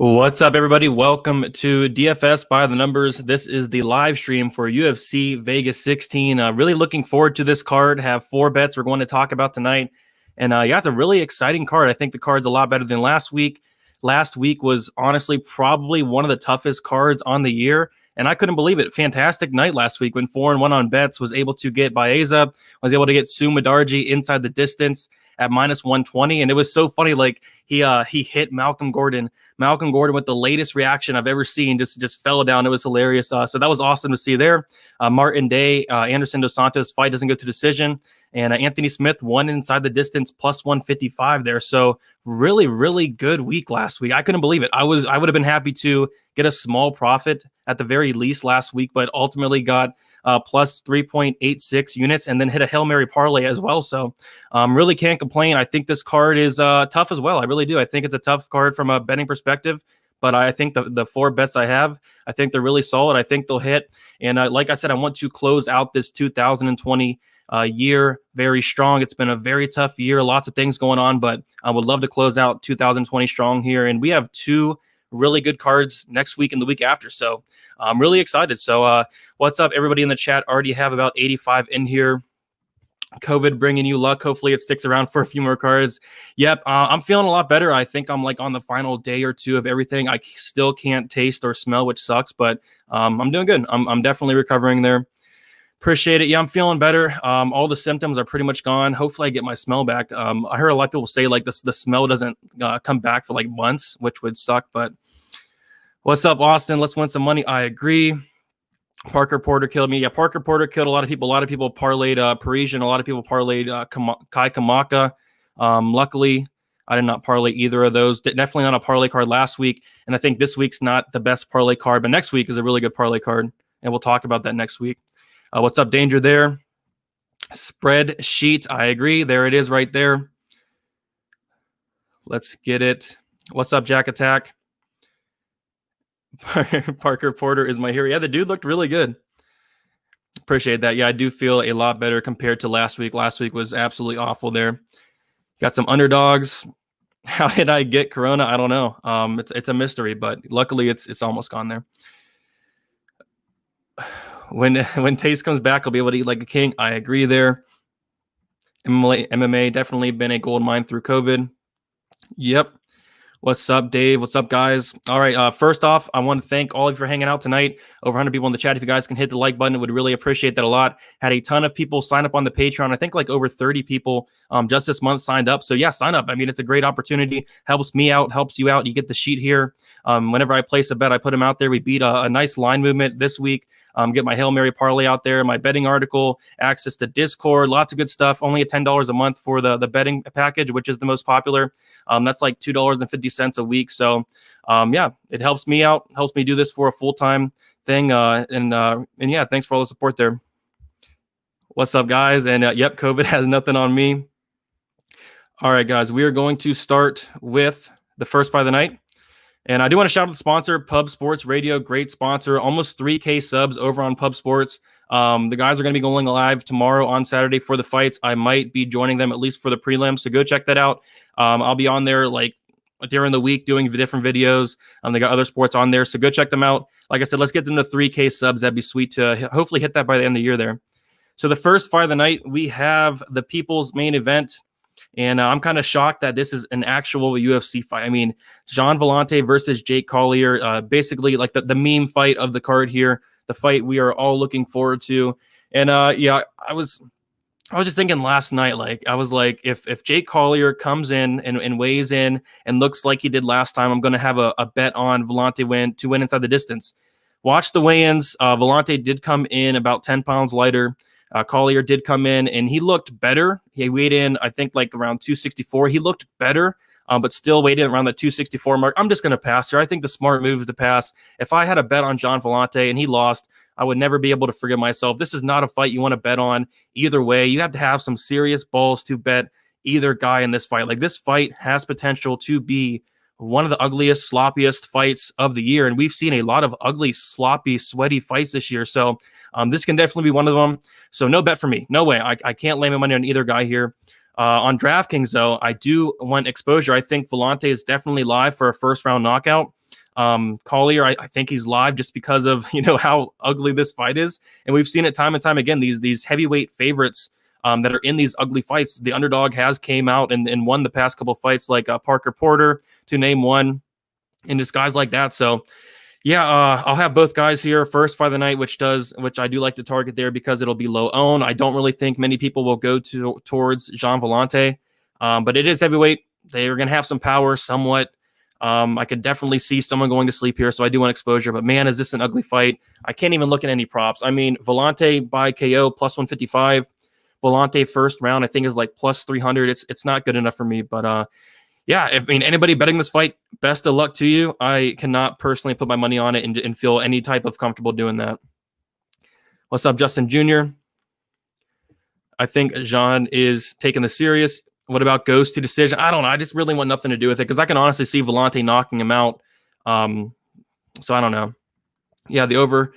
What's up, everybody? Welcome to DFS by the Numbers. This is the live stream for UFC Vegas 16. Really looking forward to this card. Have 4 bets we're going to talk about tonight. And yeah, it's a really exciting card. I think the card's a lot better than last week. Last week was honestly probably one of the toughest cards on the year. And I couldn't believe it. Fantastic night last week when 4-1 on bets. Was able to get Baeza, was able to get Sumadarji inside the distance at minus 120. And it was so funny. Like he hit Malcolm Gordon with the latest reaction I've ever seen. Just fell down. It was hilarious. So that was awesome to see there. Martin Day, Anderson dos Santos fight doesn't go to decision. And Anthony Smith won inside the distance plus 155 there. So really, really good week last week. I couldn't believe it. I would have been happy to get a small profit at the very least last week, but ultimately got plus 3.86 units and then hit a Hail Mary parlay as well. So really can't complain. I think this card is tough as well. I really do. I think it's a tough card from a betting perspective, but I think the 4 bets I have, I think they're really solid. I think they'll hit. And like I said, I want to close out this 2020 year very strong. It's been a very tough year, lots of things going on, but I would love to close out 2020 strong here. And we have 2 really good cards next week and the week after. So I'm really excited. So what's up, everybody in the chat? Already have about 85 in here. COVID bringing you luck. Hopefully it sticks around for a few more cards. Yep, I'm feeling a lot better. I think I'm like on the final day or 2 of everything. I still can't taste or smell, which sucks, but I'm doing good. I'm definitely recovering there. Appreciate it. Yeah, I'm feeling better. All the symptoms are pretty much gone. Hopefully I get my smell back. I heard a lot of people say like the smell doesn't come back for like months, which would suck. But what's up, Austin? Let's win some money. I agree. Parker Porter killed me. Yeah, Parker Porter killed a lot of people. A lot of people parlayed Parisian. A lot of people parlayed Kai Kamaka. Luckily, I did not parlay either of those. Definitely not a parlay card last week. And I think this week's not the best parlay card, but next week is a really good parlay card. And we'll talk about that next week. What's up, Danger there? Spreadsheet. I agree. There it is right there. Let's get it. What's up, Jack Attack? Parker Porter is my hero. Yeah, the dude looked really good. Appreciate that. Yeah, I do feel a lot better compared to last week. Last week was absolutely awful there. Got some underdogs. How did I get Corona? I don't know. It's a mystery, but luckily it's almost gone there. When Taste comes back, I'll be able to eat like a king. I agree there. MMA definitely been a gold mine through COVID. Yep. What's up, Dave? What's up, guys? All right. First off, I want to thank all of you for hanging out tonight. Over 100 people in the chat. If you guys can hit the like button, I would really appreciate that a lot. Had a ton of people sign up on the Patreon. I think like over 30 people just this month signed up. So yeah, sign up. I mean, it's a great opportunity. Helps me out, helps you out. You get the sheet here. Whenever I place a bet, I put them out there. We beat a nice line movement this week. Get my Hail Mary parlay out there, my betting article, access to Discord, lots of good stuff. Only at $10 a month for the betting package, which is the most popular. That's like $2.50 a week. So yeah, it helps me out, helps me do this for a full-time thing. And yeah, thanks for all the support there. What's up, guys? And yep, COVID has nothing on me. All right, guys, we are going to start with the first fight of the night. And I do want to shout out the sponsor, Pub Sports Radio. Great sponsor. Almost 3K subs over on Pub Sports. The guys are going to be going live tomorrow on Saturday for the fights. I might be joining them at least for the prelims, so go check that out. I'll be on there like during the week doing different videos. They got other sports on there, so go check them out. Like I said, let's get them to 3K subs. That'd be sweet to hopefully hit that by the end of the year there. So the first fight of the night, we have the People's Main Event. And I'm kind of shocked that this is an actual UFC fight. I mean, Jean Volante versus Jake Collier, basically like the meme fight of the card here, the fight we are all looking forward to. And yeah, I was just thinking last night, like I was like, if Jake Collier comes in and weighs in and looks like he did last time, I'm going to have a bet on Volante to win inside the distance. Watch the weigh-ins. Volante did come in about 10 pounds lighter. Collier did come in and he looked better. He weighed in, I think, like around 264. He looked better, but still weighed in around the 264 mark. I'm just going to pass here. I think the smart move is to pass. If I had a bet on Jean Volante and he lost, I would never be able to forgive myself. This is not a fight you want to bet on either way. You have to have some serious balls to bet either guy in this fight. Like this fight has potential to be one of the ugliest, sloppiest fights of the year. And we've seen a lot of ugly, sloppy, sweaty fights this year. So this can definitely be one of them. So no bet for me. No way. I can't lay my money on either guy here. On DraftKings, though, I do want exposure. I think Volante is definitely live for a first-round knockout. Collier, I think he's live just because of how ugly this fight is, and we've seen it time and time again. These heavyweight favorites that are in these ugly fights, the underdog has came out and won the past couple fights, like Parker Porter, to name one, and just guys like that. So yeah, I'll have both guys here. First fight of the night, which I do like to target there because it'll be low own. I don't really think many people will go towards Jean Volante, but it is heavyweight. They are going to have some power somewhat. I could definitely see someone going to sleep here, so I do want exposure. But man, is this an ugly fight? I can't even look at any props. I mean, Volante by KO plus 155. Volante first round, I think, is like plus 300. It's not good enough for me, but yeah, anybody betting this fight, best of luck to you. I cannot personally put my money on it and feel any type of comfortable doing that. What's up, Justin Jr.? I think Jean is taking this serious. What about goes to decision? I don't know. I just really want nothing to do with it because I can honestly see Volante knocking him out. So I don't know. Yeah, the over,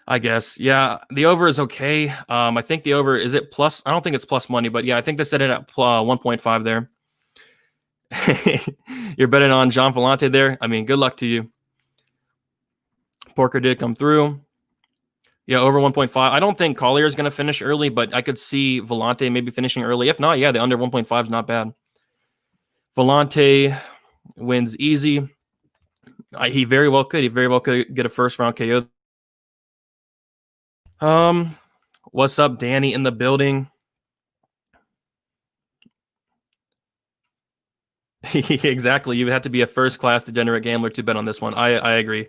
I guess. Yeah, the over is okay. I think the over, is it plus? I don't think it's plus money, but yeah, I think they set it at 1.5 there. You're betting on Jean Volante there. I mean, good luck to you. Porker did come through. Yeah, over 1.5. I don't think Collier is going to finish early, but I could see Volante maybe finishing early. If not, yeah, the under 1.5 is not bad. Volante wins easy. He very well could. He very well could get a first round KO. What's up, Danny in the building? Exactly. You would have to be a first class degenerate gambler to bet on this one. I agree.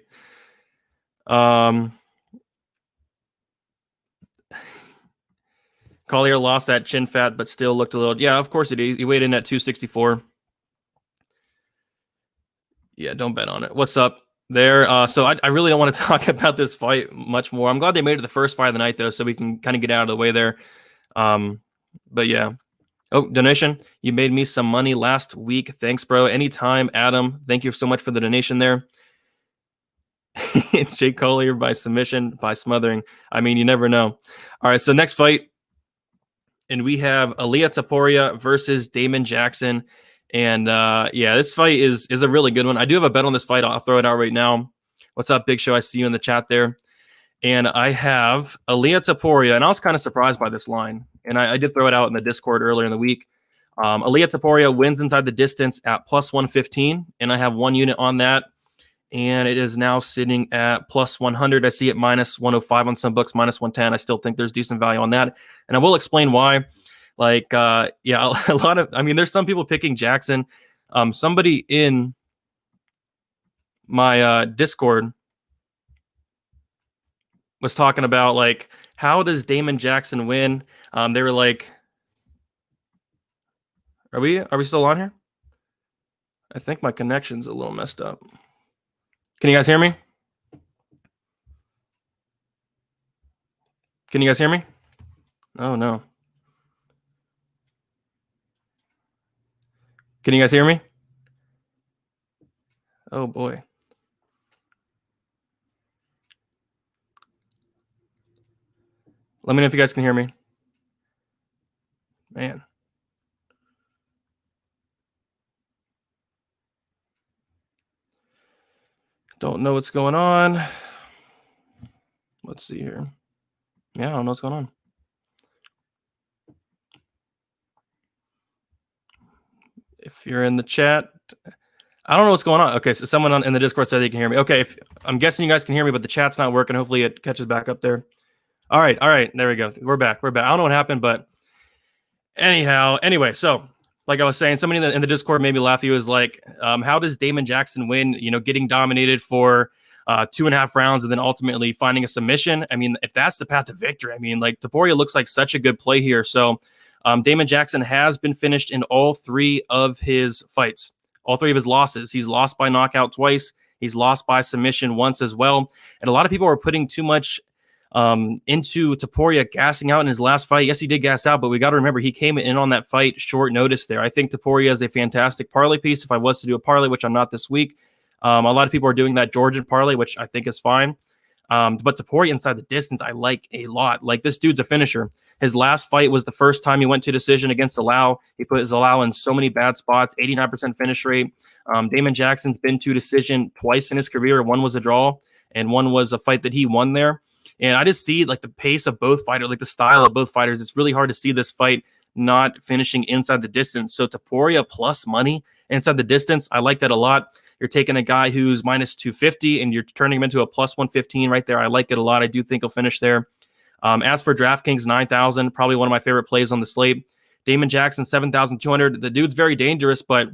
Collier lost that chin fat, but still looked a little. Yeah, of course it is. He weighed in at 264. Yeah, don't bet on it. What's up there? So I really don't want to talk about this fight much more. I'm glad they made it the first fight of the night, though, so we can kind of get out of the way there. But yeah. Oh, donation. You made me some money last week. Thanks, bro. Anytime, Adam. Thank you so much for the donation there. Jake Collier by submission, by smothering. I mean, you never know. All right, so next fight. And we have Aaliyah Topuria versus Damon Jackson. And yeah, this fight is a really good one. I do have a bet on this fight. I'll throw it out right now. What's up, Big Show? I see you in the chat there. And I have Aaliyah Topuria. And I was kind of surprised by this line. And I did throw it out in the Discord earlier in the week. Aaliyah Topuria wins inside the distance at plus 115. And I have one unit on that. And it is now sitting at plus 100. I see it minus 105 on some books, minus 110. I still think there's decent value on that. And I will explain why. Like, yeah, a lot of, I mean, there's some people picking Jackson. Somebody in my Discord was talking about, like, how does Damon Jackson win? They were like, are we still on here? I think my connection's a little messed up. Can you guys hear me? Can you guys hear me? Oh, no. Can you guys hear me? Oh, boy. Let me know if you guys can hear me. Man. Don't know what's going on. Let's see here. Yeah, I don't know what's going on. If you're in the chat, I don't know what's going on. Okay, so someone in the Discord said they can hear me. Okay, I'm guessing you guys can hear me, but the chat's not working. Hopefully it catches back up there. All right, there we go. We're back. I don't know what happened, but anyway, so like I was saying, somebody in the Discord made me laugh. He was like, how does Damon Jackson win, getting dominated for 2.5 rounds and then ultimately finding a submission? I mean, if that's the path to victory, I mean, like, Topuria looks like such a good play here. So Damon Jackson has been finished in all 3 of his fights, all 3 of his losses. He's lost by knockout twice. He's lost by submission once as well. And a lot of people are putting too much into Topuria gassing out in his last fight. Yes, he did gas out, but we got to remember he came in on that fight short notice there. I think Topuria is a fantastic parlay piece. If I was to do a parlay, which I'm not this week, a lot of people are doing that Georgian parlay, which I think is fine. But Topuria inside the distance, I like a lot. Like, this dude's a finisher. His last fight was the first time he went to decision against Allow. He put his Allow in so many bad spots, 89% finish rate. Damon Jackson's been to decision twice in his career. One was a draw, and one was a fight that he won there. And I just see like the pace of both fighters, like the style of both fighters. It's really hard to see this fight not finishing inside the distance. So Topuria plus money inside the distance, I like that a lot. You're taking a guy who's minus 250 and you're turning him into a plus 115 right there. I like it a lot. I do think he'll finish there. As for DraftKings, 9,000, probably one of my favorite plays on the slate. Damon Jackson, 7,200. The dude's very dangerous, but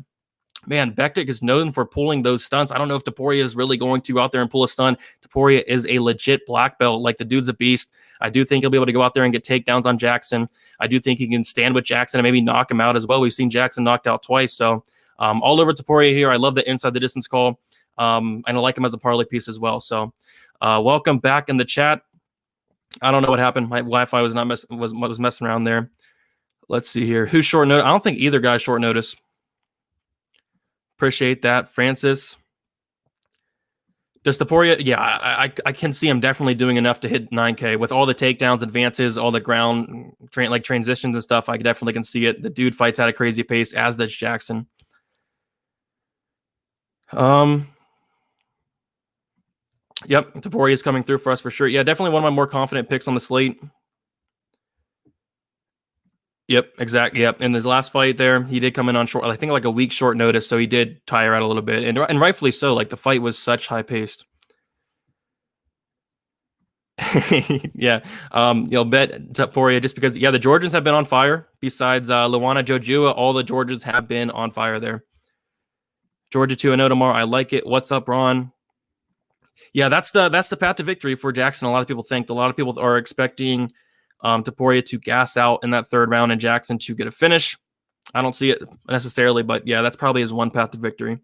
man, Bektic is known for pulling those stunts. I don't know if Topuria is really going to go out there and pull a stunt. Topuria is a legit black belt. Like, the dude's a beast. I do think he'll be able to go out there and get takedowns on Jackson. I do think he can stand with Jackson and maybe knock him out as well. We've seen Jackson knocked out twice. So all over Topuria here. I love the inside the distance call. And I like him as a parlay piece as well. So welcome back in the chat. I don't know what happened. My Wi-Fi was was messing around there. Let's see here. Who's short notice? I don't think either guy's short notice. Appreciate that, Francis. Does Topuria? Yeah, I can see him definitely doing enough to hit 9K with all the takedowns, advances, all the ground transitions and stuff. I definitely can see it. The dude fights at a crazy pace, as does Jackson. Yep, Topuria is coming through for us for sure. Yeah, definitely one of my more confident picks on the slate. Yep, exactly. Yep. In his last fight there, he did come in on short, I think like a week short notice, so he did tire out a little bit, and rightfully so. Like, the fight was such high paced. Yeah, bet Topuria just because. Yeah, the Georgians have been on fire. Besides Luana Jojua, all the Georgians have been on fire there. Georgia 2-0 tomorrow. I like it. What's up, Ron? Yeah, that's the path to victory for Jackson. A lot of people think. A lot of people are expecting Topuria to gas out in that third round and Jackson to get a finish. I don't see it necessarily, but yeah, that's probably his one path to victory.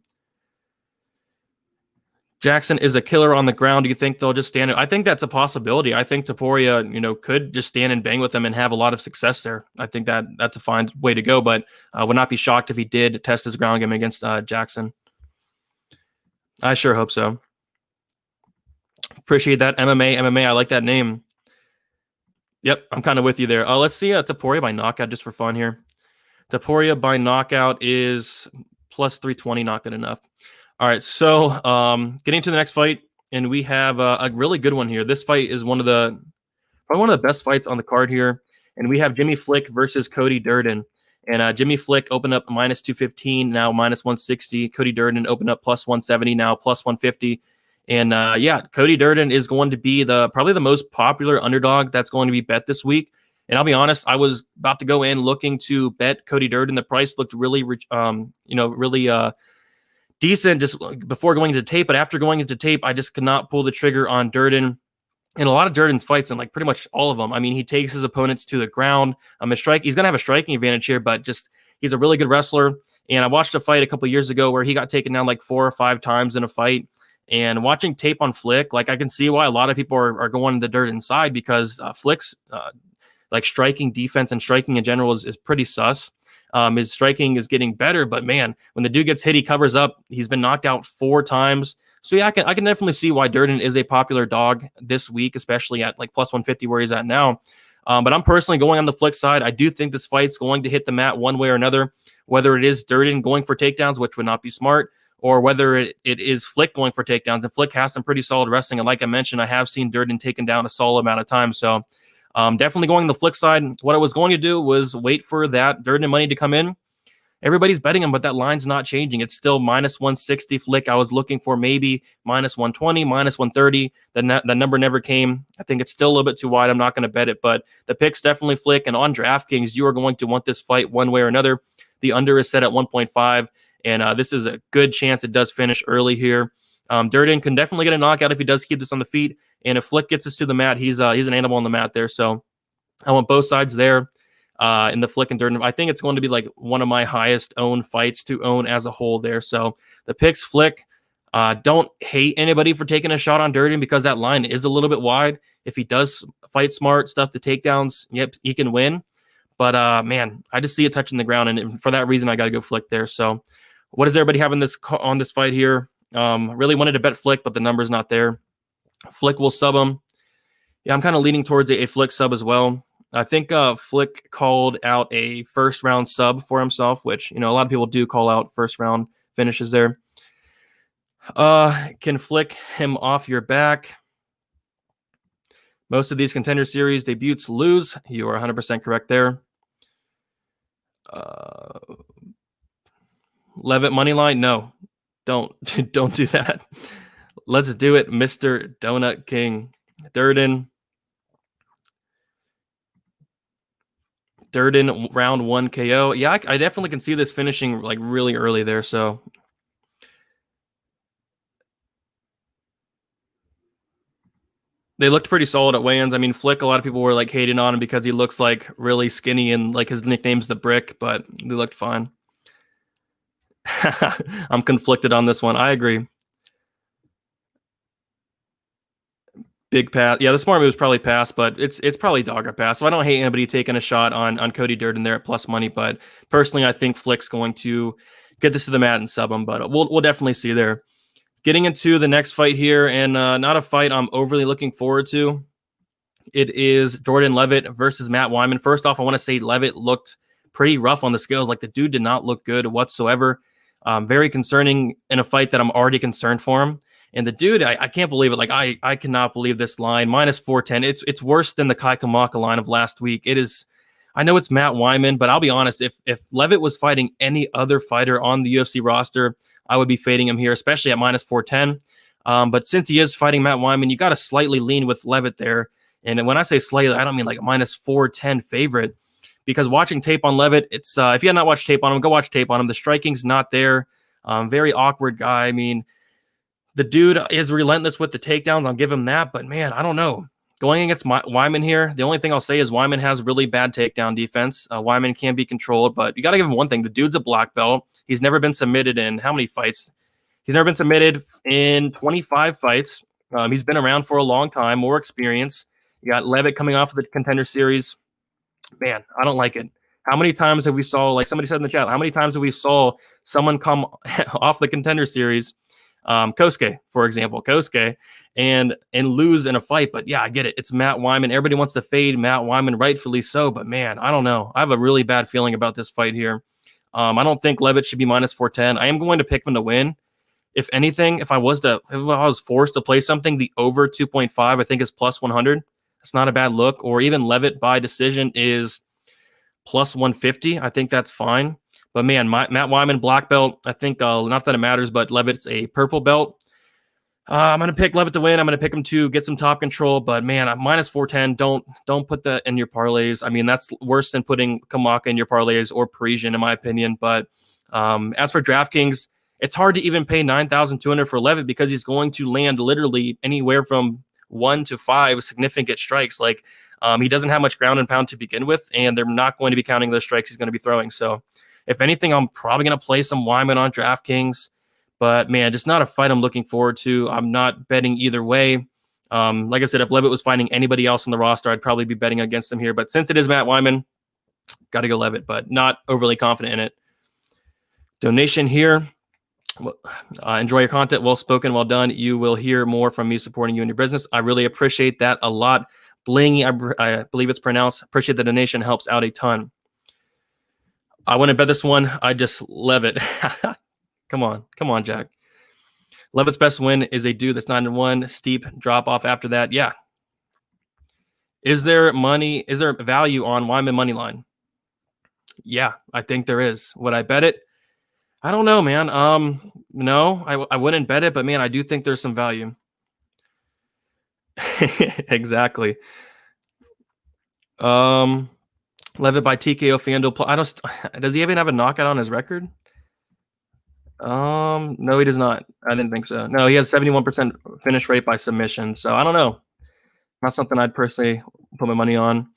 Jackson is a killer on the ground. Do you think they'll just stand? I think that's a possibility. I think Topuria, could just stand and bang with them and have a lot of success there. I think that's a fine way to go, but I would not be shocked if he did test his ground game against Jackson. I sure hope so. Appreciate that. MMA. I like that name. Yep, I'm kind of with you there. Let's see Topuria by knockout just for fun here. Topuria by knockout is plus 320, not good enough. All right, so getting to the next fight, and we have a really good one here. This fight is probably one of the best fights on the card here, and we have Jimmy Flick versus Cody Durden. And Jimmy Flick opened up minus 215, now minus 160. Cody Durden opened up plus 170, now plus 150. And Cody Durden is going to be probably the most popular underdog that's going to be bet this week. And I'll be honest, I was about to go in looking to bet Cody Durden. The price looked really, really decent just before going into tape. But after going into tape, I just could not pull the trigger on Durden. In a lot of Durden's fights, and like pretty much all of them, I mean, he takes his opponents to the ground. He's going to have a striking advantage here, but just he's a really good wrestler. And I watched a fight a couple years ago where he got taken down like 4 or 5 times in a fight. And watching tape on Flick, like I can see why a lot of people are going the Durden side, because Flick's like striking defense and striking in general is pretty sus. His striking is getting better, but man, when the dude gets hit, he covers up. He's been knocked out 4 times. So yeah, I can definitely see why Durden is a popular dog this week, especially at like plus 150 where he's at now. But I'm personally going on the Flick side. I do think this fight's going to hit the mat one way or another, whether it is Durden going for takedowns, which would not be smart, or whether it is Flick going for takedowns. And Flick has some pretty solid wrestling. And like I mentioned, I have seen Durden taken down a solid amount of times. So definitely going the Flick side. What I was going to do was wait for that Durden money to come in. Everybody's betting him, but that line's not changing. It's still minus 160 Flick. I was looking for maybe minus 120, minus 130. The number never came. I think it's still a little bit too wide. I'm not going to bet it, but the pick's definitely Flick. And on DraftKings, you are going to want this fight one way or another. The under is set at 1.5. And this is a good chance it does finish early here. Durden can definitely get a knockout if he does keep this on the feet. And if Flick gets us to the mat, he's an animal on the mat there. So I want both sides there in the Flick and Durden. I think it's going to be like one of my highest owned fights to own as a whole there. So the pick's Flick. Don't hate anybody for taking a shot on Durden because that line is a little bit wide. If he does fight smart, stuff the takedowns, yep, he can win. But man, I just see it touching the ground. And for that reason, I got to go Flick there. So what does everybody have on this fight here? Really wanted to bet Flick, but the number's not there. Flick will sub him. Yeah, I'm kind of leaning towards a Flick sub as well. I think Flick called out a first round sub for himself, which, a lot of people do call out first round finishes there. Can Flick him off your back? Most of these Contender Series debuts lose. You are 100% correct there. Levitt moneyline? No, don't do that. Let's do it, Mr. Donut King. Durden, round 1 KO. Yeah, I definitely can see this finishing like really early there. So they looked pretty solid at weigh-ins. I mean, Flick, a lot of people were like hating on him because he looks like really skinny and like his nickname's the Brick, but they looked fine. I'm conflicted on this one. I agree. Big pass. Yeah, the smart move is probably pass, but it's probably dog or pass. So I don't hate anybody taking a shot on Cody Durden there at plus money. But personally, I think Flick's going to get this to the mat and sub him. But we'll definitely see there. Getting into the next fight here, and not a fight I'm overly looking forward to. It is Jordan Levitt versus Matt Wiman. First off, I want to say Levitt looked pretty rough on the scales. Like the dude did not look good whatsoever. Very concerning in a fight that I'm already concerned for him. And the dude, I can't believe it. Like I cannot believe this line minus 410. It's worse than the Kai Kamaka line of last week. It is. I know it's Matt Wiman, but I'll be honest. If Levitt was fighting any other fighter on the UFC roster, I would be fading him here, especially at minus 410. But since he is fighting Matt Wiman, you got to slightly lean with Levitt there. And when I say slightly, I don't mean like a minus 410 favorite. Because watching tape on Levitt, it's if you have not watched tape on him, go watch tape on him. The striking's not there. Very awkward guy. I mean, the dude is relentless with the takedowns. I'll give him that. But, man, I don't know. Going against Wiman here, the only thing I'll say is Wiman has really bad takedown defense. Wiman can be controlled, but you got to give him one thing. The dude's a black belt. He's never been submitted in how many fights? He's never been submitted in 25 fights. He's been around for a long time, more experience. You got Levitt coming off of the Contender Series. Man, I don't like it. How many times have we saw, like somebody said in the chat, how many times have we saw someone come off the Contender Series, Kosuke, for example, and lose in a fight? But yeah, I get it. It's Matt Wiman. Everybody wants to fade Matt Wiman, rightfully so. But man, I don't know. I have a really bad feeling about this fight here. I don't think Levitt should be minus 410. I am going to pick him to win. If anything, if I was forced to play something, the over 2.5, I think is plus 100. It's not a bad look. Or even Levitt by decision is plus 150. I think that's fine. But man, Matt Wiman, black belt. I think not that it matters, but Levitt's a purple belt. I'm going to pick Levitt to win. I'm going to pick him to get some top control. But man, I'm minus 410. Don't put that in your parlays. I mean, that's worse than putting Kamaka in your parlays or Parisian, in my opinion. But as for DraftKings, it's hard to even pay $9,200 for Levitt because he's going to land literally anywhere from 1 to 5 significant strikes. Like he doesn't have much ground and pound to begin with, and they're not going to be counting those strikes he's going to be throwing. So if anything, I'm probably going to play some Wiman on DraftKings. But man, just not a fight I'm looking forward to. I'm not betting either way. Like I said, if Levitt was fighting anybody else on the roster, I'd probably be betting against him here. But since it is Matt Wiman, got to go Levitt, but not overly confident in it. Donation here. Enjoy your content. Well spoken. Well done. You will hear more from me supporting you in your business. I really appreciate that a lot. Blingy, I believe it's pronounced. Appreciate the donation. Helps out a ton. I wouldn't bet this one. I just Levitt. Come on, Jack. Levitt's best win is a dude that's 9-1. Steep drop off after that. Yeah. Is there value on Wiman money line? Yeah, I think there is. Would I bet it? I don't know, man. No, I wouldn't bet it, but man, I do think there's some value. Exactly. Levitt by TKO FanDuel. Does he even have a knockout on his record? No, he does not. I didn't think so. No, he has 71% finish rate by submission. So I don't know. Not something I'd personally put my money on.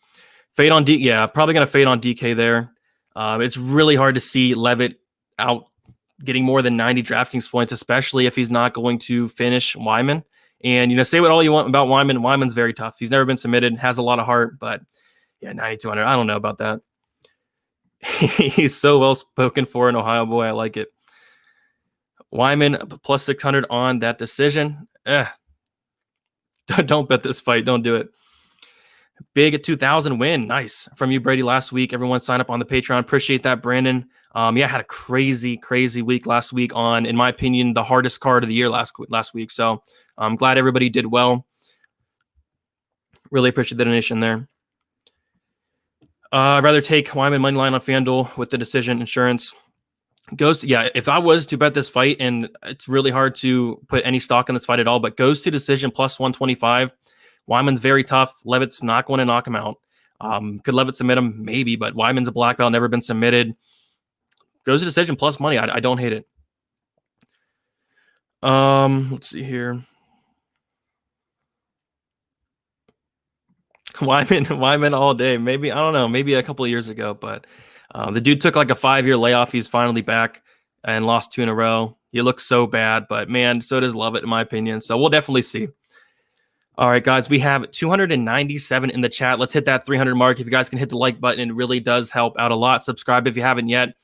Fade on yeah, probably gonna fade on DK there. It's really hard to see Levitt out getting more than 90 DraftKings points, especially if he's not going to finish Wiman. And say what all you want about Wiman. Wyman's very tough. He's never been submitted, has a lot of heart, but yeah, 9,200. I don't know about that. He's so well spoken for an Ohio boy. I like it. Wiman plus 600 on that decision. Don't bet this fight. Don't do it. Big at 2,000 win. Nice. From you, Brady, last week. Everyone sign up on the Patreon. Appreciate that, Brandon. Yeah, had a crazy week last week on, in my opinion, the hardest card of the year last week. So I'm glad everybody did well. Really appreciate the donation there. I'd rather take Wiman money line on FanDuel with the decision insurance. If I was to bet this fight, and it's really hard to put any stock in this fight at all, but goes to decision plus 125. Wiman's very tough. Levitt's not going to knock him out. Could Levitt submit him? Maybe, but Wiman's a black belt, never been submitted. Goes to decision plus money. I don't hate it. Let's see here. Wiman all day. Maybe, I don't know, maybe a couple of years ago, but the dude took like a 5-year layoff. He's finally back and lost 2 in a row. He looks so bad, but man, so does Levitt, in my opinion. So we'll definitely see. All right, guys, we have 297 in the chat. Let's hit that 300 mark. If you guys can hit the like button, it really does help out a lot. Subscribe if you haven't yet.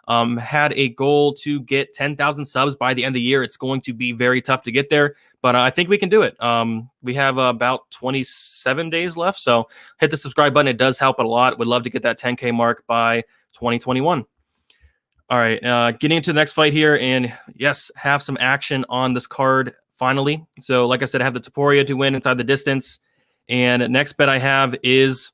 Had a goal to get 10,000 subs by the end of the year. It's going to be very tough to get there, but I think we can do it. We have about 27 days left, so hit the subscribe button. It does help a lot. Would love to get that 10K mark by 2021. All right, getting into the next fight here, and yes, have some action on this card finally. So like I said, I have the Topuria to win inside the distance, and next bet I have is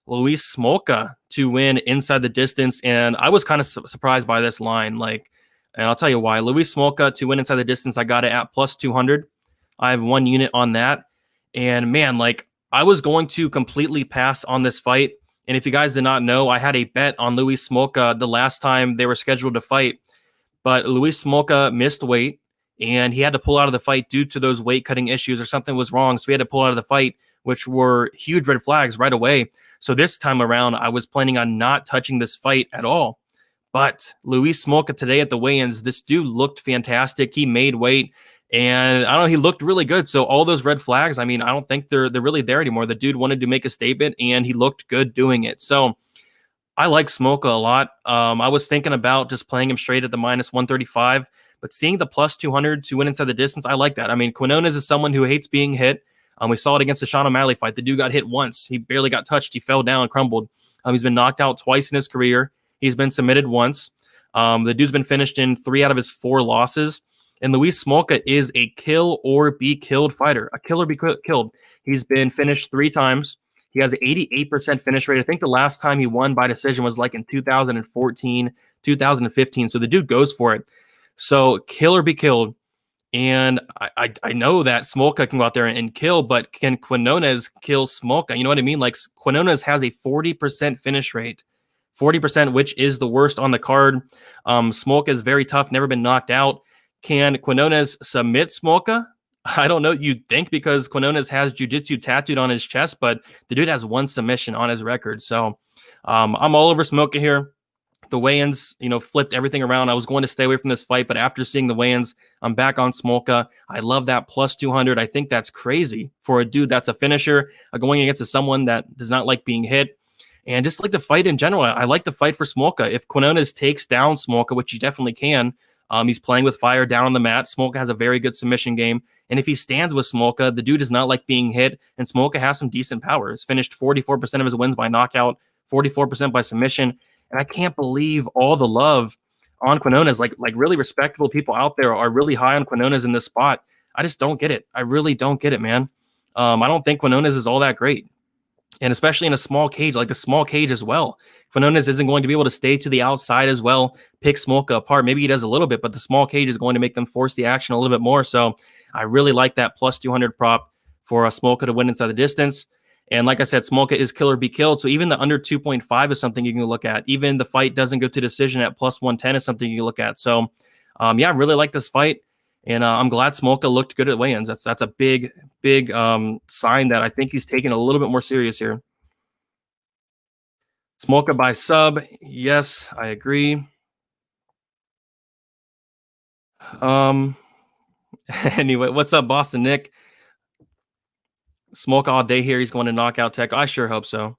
Luis Smolka to win inside the distance, and I was kind of surprised by this line. And I'll tell you why. Luis Smolka to win inside the distance, I got it at plus 200. I have 1 unit on that, and man, I was going to completely pass on this fight. And if you guys did not know, I had a bet on Luis Smolka the last time they were scheduled to fight, but Luis Smolka missed weight, and he had to pull out of the fight due to those weight cutting issues, or something was wrong, so he had to pull out of the fight, which were huge red flags right away. So this time around, I was planning on not touching this fight at all. But Luis Smolka today at the weigh-ins, this dude looked fantastic. He made weight, and I don't know, he looked really good. So all those red flags, I mean, I don't think they're really there anymore. The dude wanted to make a statement, and he looked good doing it. So I like Smolka a lot. I was thinking about just playing him straight at the minus 135, but seeing the plus 200 to win inside the distance, I like that. I mean, Quinonez is someone who hates being hit. We saw it against the Sean O'Malley fight. The dude got hit once. He barely got touched. He fell down, crumbled. He's been knocked out twice in his career. He's been submitted once. The dude's been finished in 3 out of his 4 losses. And Luis Smolka is a kill or be killed fighter. A kill or be killed. He's been finished 3 times. He has an 88% finish rate. I think the last time he won by decision was like in 2014, 2015. So the dude goes for it. So kill or be killed. And I know that Smolka can go out there and kill, but can Quinonez kill Smolka? You know what I mean? Quinonez has a 40% finish rate, 40%, which is the worst on the card. Smolka is very tough, never been knocked out. Can Quinonez submit Smolka? I don't know. You'd think, because Quinonez has jiu-jitsu tattooed on his chest, but the dude has 1 submission on his record. So I'm all over Smolka here. The weigh-ins, flipped everything around. I was going to stay away from this fight, but after seeing the weigh-ins, I'm back on Smolka. I love that plus 200. I think that's crazy for a dude that's a finisher, going against someone that does not like being hit. And just like the fight in general, I like the fight for Smolka. If Quinonez takes down Smolka, which he definitely can, he's playing with fire down on the mat. Smolka has a very good submission game. And if he stands with Smolka, the dude does not like being hit, and Smolka has some decent power. He's finished 44% of his wins by knockout, 44% by submission. And I can't believe all the love on Quinonez. Like really respectable people out there are really high on Quinonez in this spot. I just don't get it. I really don't get it, man. I don't think Quinonez is all that great. And especially in a small cage, like the small cage as well. Quinonez isn't going to be able to stay to the outside as well, pick Smolka apart. Maybe he does a little bit, but the small cage is going to make them force the action a little bit more. So I really like that plus 200 prop for Smolka to win inside the distance. And like I said, Smolka is kill or be killed. So even the under 2.5 is something you can look at. Even the fight doesn't go to decision at plus 110 is something you can look at. So, yeah, I really like this fight. And I'm glad Smolka looked good at weigh-ins. That's a big sign that I think he's taking a little bit more serious here. Smolka by sub. Yes, I agree. Anyway, what's up, Boston Nick? Smolka all day here. He's going to knockout tech. I sure hope so.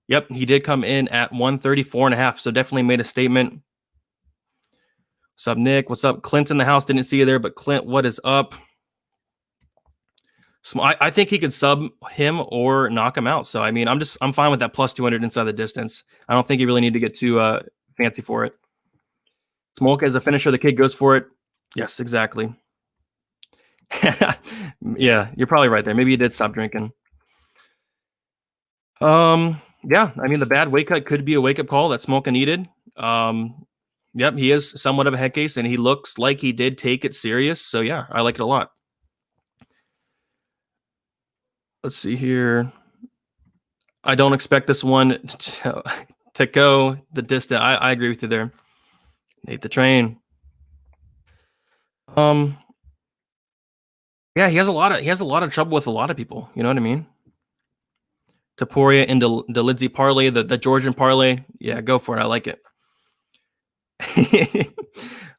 Yep, he did come in at 134.5, so definitely made a statement. What's up, Nick? What's up? Clint's in the house. Didn't see you there, but Clint, what is up? I think he could sub him or knock him out. So I mean, I'm fine with that plus 200 inside the distance. I don't think you really need to get too fancy for it. Smolka is a finisher. The kid goes for it. Yes, exactly. Yeah, you're probably right there. Maybe he did stop drinking. Yeah, I mean the bad weight cut could be a wake up call that Smolka needed. Yep, he is somewhat of a head case, and he looks like he did take it serious. So yeah, I like it a lot. Let's see here. I don't expect this one to go the distance. I agree with you there. Nate the Train. Um, yeah, he has a lot of trouble with a lot of people. You know what I mean? Topuria into the Lidzi parlay, the Georgian parlay. Yeah, go for it. I like it.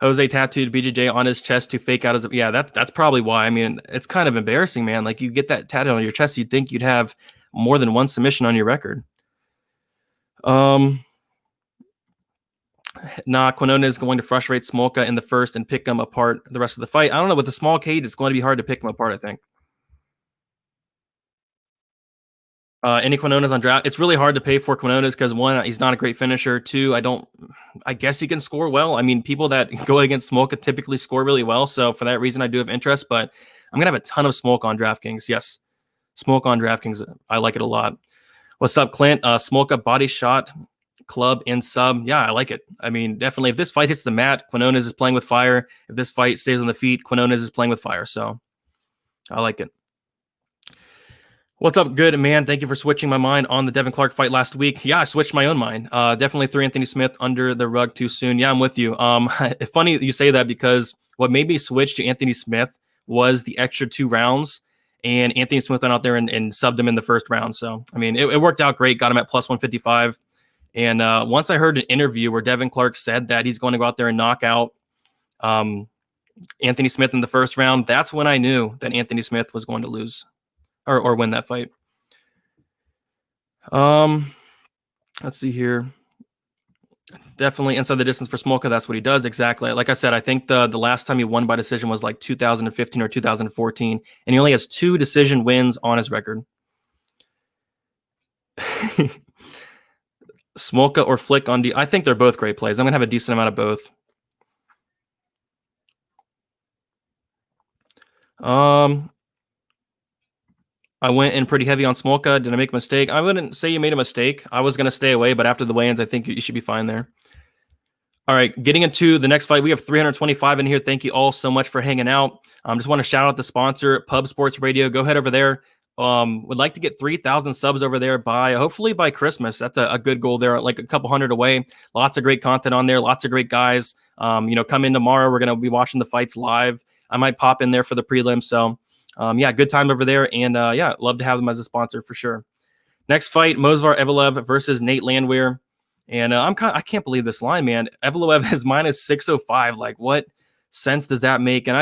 Jose tattooed BJJ on his chest to fake out his. Yeah, that's probably why. I mean, it's kind of embarrassing, man. Like you get that tattoo on your chest, you'd think you'd have more than one submission on your record. Nah, Quinonez is going to frustrate Smolka in the first and pick him apart the rest of the fight. I don't know. With the small cage, it's going to be hard to pick him apart, I think. Any Quinonez on draft, it's really hard to pay for Quinonez because one, he's not a great finisher. Two, I guess he can score well. I mean, people that go against Smolka typically score really well. So for that reason, I do have interest, but I'm going to have a ton of Smolka on DraftKings. Yes. Smolka on DraftKings. I like it a lot. What's up, Clint? Smolka body shot club in sub. Yeah, I like it. I mean, definitely if this fight hits the mat, Quinonez is playing with fire. If this fight stays on the feet, Quinonez is playing with fire. So I like it. What's up, good man? Thank you for switching my mind on the Devin Clark fight last week. Yeah, I switched my own mind. Definitely threw Anthony Smith under the rug too soon. Yeah, I'm with you. It's funny that you say that because what made me switch to Anthony Smith was the extra 2 rounds, and Anthony Smith went out there and subbed him in the first round. So, I mean, it worked out great. Got him at plus 155. And once I heard an interview where Devin Clark said that he's going to go out there and knock out Anthony Smith in the first round, that's when I knew that Anthony Smith was going to lose. Or win that fight. Let's see here. Definitely inside the distance for Smolka. That's what he does. Exactly. Like I said, I think the last time he won by decision was like 2015 or 2014, and he only has 2 decision wins on his record. Smolka or Flick on D. I think they're both great plays. I'm gonna have a decent amount of both. I went in pretty heavy on Smolka. Did I make a mistake? I wouldn't say you made a mistake. I was going to stay away, but after the weigh-ins, I think you should be fine there. All right, getting into the next fight, we have 325 in here. Thank you all so much for hanging out. Just want to shout out the sponsor, Pub Sports Radio. Go head over there. Would like to get 3,000 subs over there hopefully by Christmas. That's a good goal there, like a couple hundred away. Lots of great content on there. Lots of great guys. Come in tomorrow. We're going to be watching the fights live. I might pop in there for the prelim. So, good time over there. And love to have them as a sponsor for sure. Next fight, Movsar Evloev versus Nate Landwehr. And I can't believe this line, man. Evloev is minus 605. Like, what sense does that make? And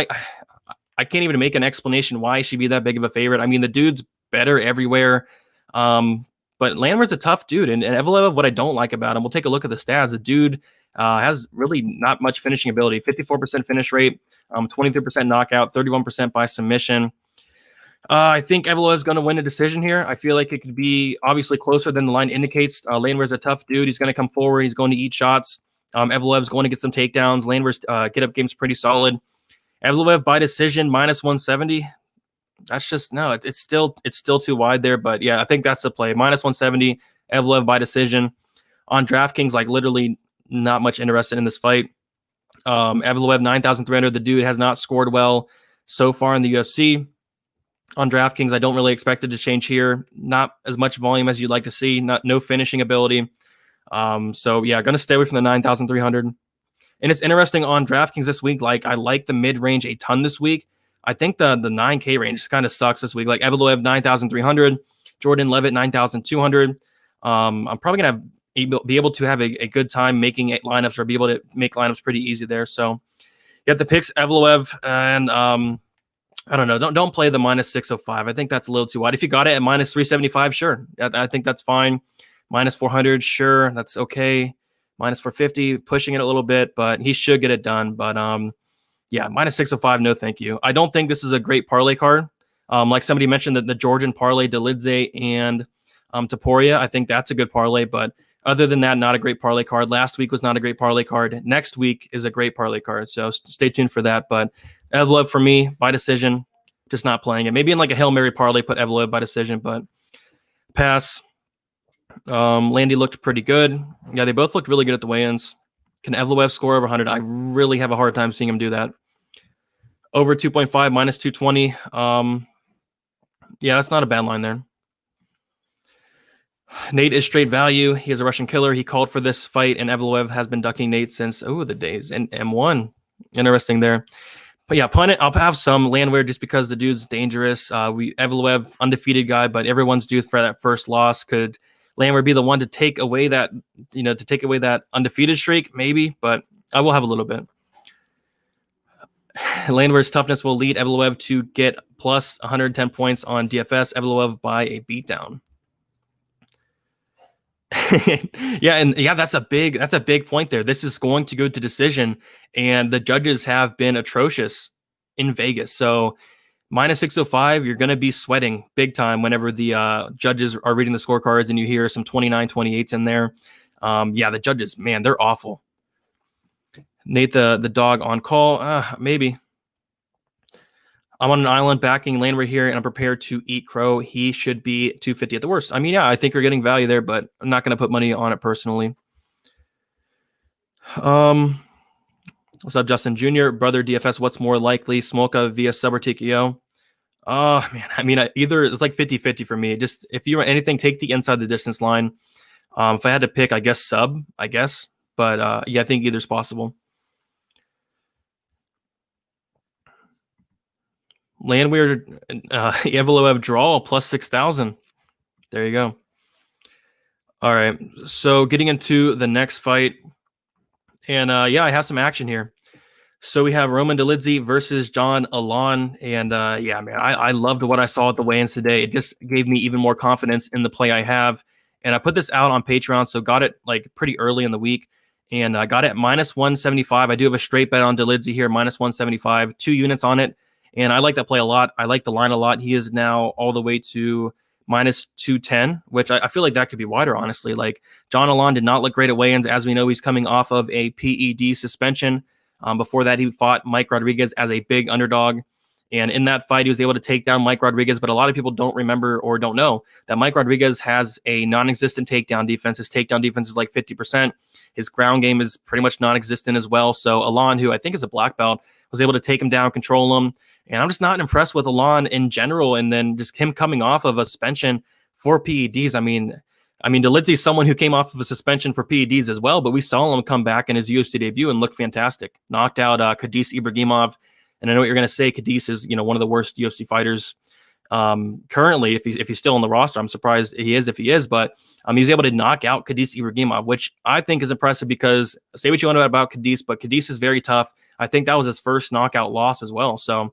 I can't even make an explanation why he should be that big of a favorite. I mean, the dude's better everywhere. But Landwehr's a tough dude. And Evloev, what I don't like about him, we'll take a look at the stats. The dude has really not much finishing ability. 54% finish rate, 23% knockout, 31% by submission. I think Evloev is going to win a decision here. I feel like it could be obviously closer than the line indicates. Landwehr's a tough dude. He's going to come forward. He's going to eat shots. Evloev's going to get some takedowns. Landwehr's get-up game's pretty solid. Evloev by decision, minus 170. That's just, no, it's still too wide there. But, yeah, I think that's the play. Minus 170, Evloev by decision. On DraftKings, like literally not much interested in this fight. Evloev, 9,300. The dude has not scored well so far in the UFC. On DraftKings, I don't really expect it to change here. Not as much volume as you'd like to see. No finishing ability. Going to stay away from the 9,300. And it's interesting on DraftKings this week. Like, I like the mid-range a ton this week. I think the 9K range kind of sucks this week. Like, Evloev, 9,300. Jordan Levitt, 9,200. I'm probably going to be able to have a good time making lineups or be able to make lineups pretty easy there. So, you have the picks, Evloev, and I don't know. Don't play the minus 605. I think that's a little too wide. If you got it at minus 375, sure. I think that's fine. Minus 400, sure. That's okay. Minus 450, pushing it a little bit, but he should get it done. But minus 605, no thank you. I don't think this is a great parlay card. Like somebody mentioned that the Georgian parlay, Delidze and Topuria, I think that's a good parlay. But other than that, not a great parlay card. Last week was not a great parlay card. Next week is a great parlay card. So stay tuned for that. But Evloev for me, by decision, just not playing it. Maybe in like a Hail Mary parlay, put Evloev by decision, but pass. Landy looked pretty good. Yeah, they both looked really good at the weigh-ins. Can Evloev score over 100? I really have a hard time seeing him do that. Over 2.5, minus 220. Yeah, that's not a bad line there. Nate is straight value. He is a Russian killer. He called for this fight, and Evloev has been ducking Nate since, the days. And M1. Interesting there. But yeah, punt it. I'll have some Landwehr just because the dude's dangerous. Evloev, undefeated guy, but everyone's due for that first loss. Could Landwehr be the one to take away that, undefeated streak? Maybe, but I will have a little bit. Landwehr's toughness will lead Evloev to get plus 110 points on DFS. Evloev by a beatdown. That's a big point there. This is going to go to decision, and the judges have been atrocious in Vegas. So minus 605, you're going to be sweating big time whenever the judges are reading the scorecards and you hear some 29, 28s in there. The judges, man, they're awful. Nate, the dog on call, maybe. I'm on an island backing Landwehr here, and I'm prepared to eat crow. He should be 250 at the worst. I mean, yeah, I think you're getting value there, but I'm not going to put money on it personally. What's up, Justin Jr.? Brother DFS, what's more likely, Smolka via sub or TKO? Oh, man, I mean, either it's like 50-50 for me. Just if you want anything, take the inside the distance line. If I had to pick, I guess sub, But I think either's possible. Landwehr, Evloev draw plus 6,000. There you go. All right. So getting into the next fight. And I have some action here. So we have Roman Delidze versus John Alon. And man, I loved what I saw at the weigh-ins today. It just gave me even more confidence in the play I have. And I put this out on Patreon, so got it like pretty early in the week. And I got it at minus 175. I do have a straight bet on Delidze here, minus 175, 2 units on it. And I like that play a lot. I like the line a lot. He is now all the way to minus 210, which I feel like that could be wider, honestly. Like John Alon did not look great at weigh-ins. As we know, he's coming off of a PED suspension. Before that, he fought Mike Rodriguez as a big underdog. And in that fight, he was able to take down Mike Rodriguez. But a lot of people don't remember or don't know that Mike Rodriguez has a non-existent takedown defense. His takedown defense is like 50%. His ground game is pretty much non-existent as well. So Alon, who I think is a black belt, was able to take him down, control him. And I'm just not impressed with Alon in general. And then just him coming off of a suspension for PEDs. I mean, Delidze is someone who came off of a suspension for PEDs as well, but we saw him come back in his UFC debut and look fantastic. Knocked out Khadis Ibragimov. And I know what you're going to say. Khadis is, one of the worst UFC fighters currently. If he's still on the roster, I'm surprised he is if he is. But he's able to knock out Khadis Ibragimov, which I think is impressive because say what you want about Khadis, but Khadis is very tough. I think that was his first knockout loss as well. So,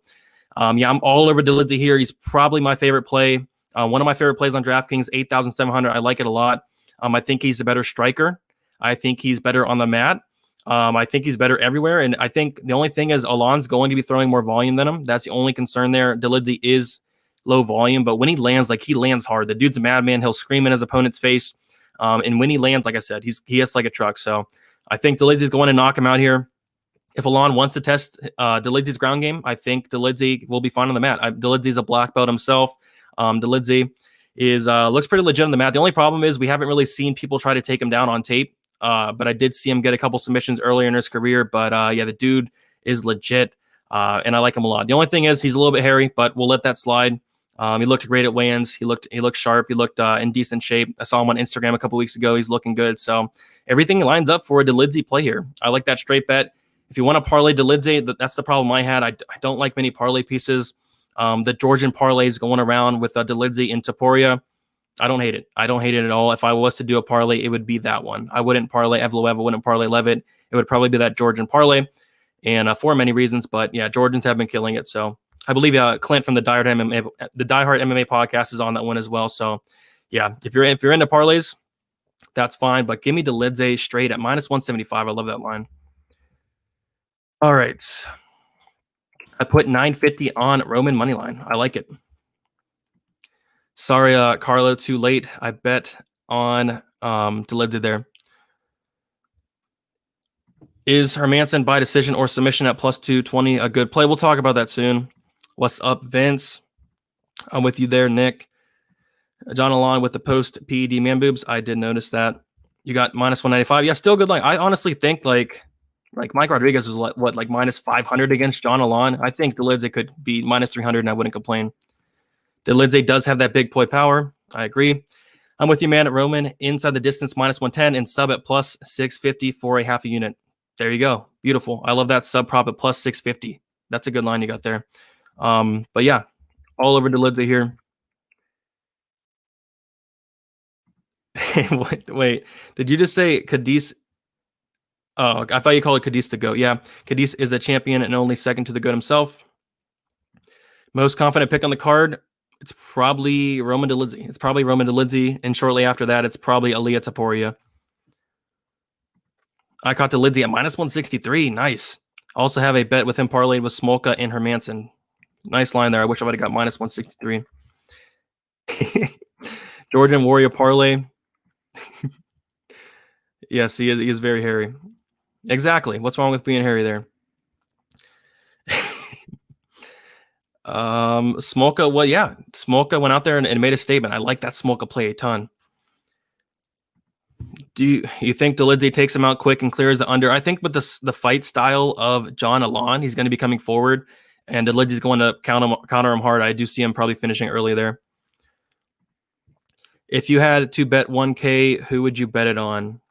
I'm all over Delidze here. He's probably my favorite play. One of my favorite plays on DraftKings, 8,700. I like it a lot. I think he's a better striker. I think he's better on the mat. I think he's better everywhere. And I think the only thing is Alon's going to be throwing more volume than him. That's the only concern there. Delidze is low volume, but when he lands hard. The dude's a madman. He'll scream in his opponent's face. And when he lands, like I said, he hits like a truck. So I think Delidze is going to knock him out here. If Alon wants to test Delidze's ground game, I think Delidze will be fine on the mat. Delidze is a black belt himself. Delidze is looks pretty legit on the mat. The only problem is we haven't really seen people try to take him down on tape. But I did see him get a couple submissions earlier in his career. But the dude is legit, and I like him a lot. The only thing is he's a little bit hairy, but we'll let that slide. He looked great at weigh-ins. He looked sharp. He looked in decent shape. I saw him on Instagram a couple weeks ago. He's looking good. So everything lines up for a Delidze play here. I like that straight bet. If you want to parlay Delidze, that's the problem I had. I don't like many parlay pieces. The Georgian parlays going around with Delidze and Topuria. I don't hate it. I don't hate it at all. If I was to do a parlay, it would be that one. I wouldn't parlay Evloev. I wouldn't parlay Levitt. It would probably be that Georgian parlay, and for many reasons. But yeah, Georgians have been killing it. So I believe Clint from the Die Hard MMA podcast is on that one as well. So yeah, if you're into parlays, that's fine. But give me Delidze straight at minus 175. I love that line. All right. I put 950 on Roman money line. I like it. Sorry, Carlo, too late. I bet on Delibded there. Is Hermanson by decision or submission at plus 220 a good play? We'll talk about that soon. What's up, Vince? I'm with you there, Nick. John Alon with the post PED man boobs. I did notice that. You got minus 195. Yeah, still good line. I honestly think like Mike Rodriguez was like minus 500 against John Alon. I think Delidze could be minus 300 and I wouldn't complain. Delidze does have that big play power. I agree. I'm with you, man. At Roman inside the distance minus 110 and sub at plus 650 for a half a unit. There you go. Beautiful. I love that sub prop at plus 650. That's a good line you got there. But yeah, all over Delidze here. Wait, did you just say Cadiz? Oh, I thought you called it Cadiz the GOAT. Yeah, Cadiz is a champion and only second to the GOAT himself. Most confident pick on the card, it's probably Roman Delidze. And shortly after that, it's probably Aliyah Topuria. I caught Delidze at minus 163. Nice. Also have a bet with him parlayed with Smolka and Hermanson. Nice line there. I wish I would have got minus 163. Jordan Warrior parlay. Yes, he is very hairy. Exactly. What's wrong with being hairy there? Smolka, well, yeah. Smolka went out there and made a statement. I like that Smolka play a ton. Do you think Delidze takes him out quick and clears the under? I think with the fight style of John Alon, he's going to be coming forward, and Delidze's going to counter him hard. I do see him probably finishing early there. If you had to bet 1K, who would you bet it on?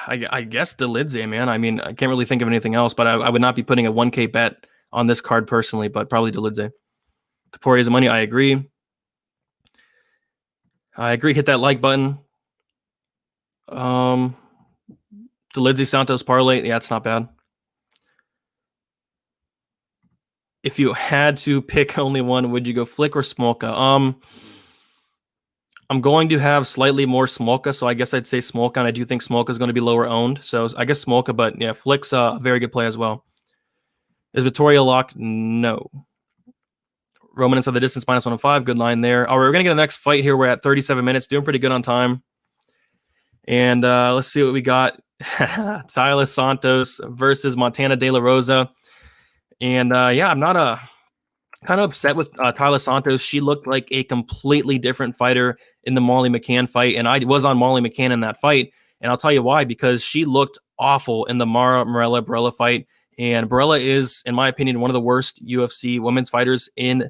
I guess Delidze, man. I mean, I can't really think of anything else, but I would not be putting a 1K bet on this card personally, but probably Delidze. Topuria's money, I agree. Hit that like button. Delidze Santos parlay, yeah, it's not bad. If you had to pick only one, would you go Flick or Smolka? I'm going to have slightly more Smolka, so I guess I'd say Smolka, and I do think Smolka is going to be lower owned. So I guess Smolka, but yeah, Flick's a very good play as well. Is Vittoria locked? No. Roman inside the distance, minus 105. Good line there. All right, we're going to get the next fight here. We're at 37 minutes, doing pretty good on time. And let's see what we got. Tyler Santos versus Montana De La Rosa. And yeah, I'm not kind of upset with Tyler Santos. She looked like a completely different fighter in the Molly McCann fight, and I was on Molly McCann in that fight, and I'll tell you why, because she looked awful in the Mara Morella-Barella fight, and Barella is, in my opinion, one of the worst UFC women's fighters in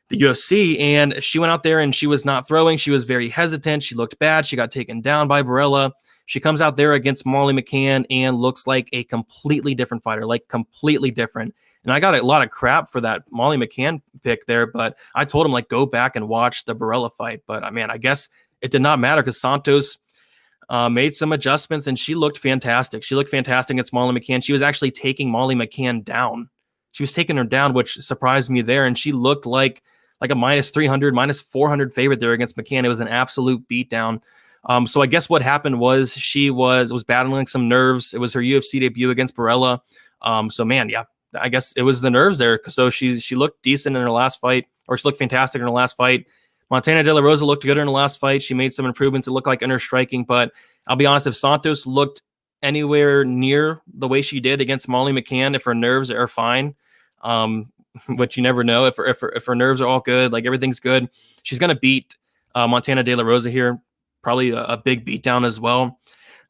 the UFC, and she went out there and she was not throwing. She was very hesitant. She looked bad. She got taken down by Barella. She comes out there against Molly McCann and looks like a completely different fighter, like completely different. And I got a lot of crap for that Molly McCann pick there, but I told him, like, go back and watch the Barella fight. But, man, I guess it did not matter because Santos made some adjustments, and she looked fantastic. She looked fantastic against Molly McCann. She was actually taking Molly McCann down. She was taking her down, which surprised me there, and she looked like a minus 300, minus 400 favorite there against McCann. It was an absolute beatdown. So I guess what happened was she was battling some nerves. It was her UFC debut against Barella. So, man, yeah. I guess it was the nerves there. So she looked decent in her last fight, or she looked fantastic in her last fight. Montana De La Rosa looked good in her last fight. She made some improvements. It looked like in her striking, but I'll be honest, if Santos looked anywhere near the way she did against Molly McCann, if her nerves are fine, which you never know, if her nerves are all good, like everything's good, she's going to beat Montana De La Rosa here. Probably a big beatdown as well.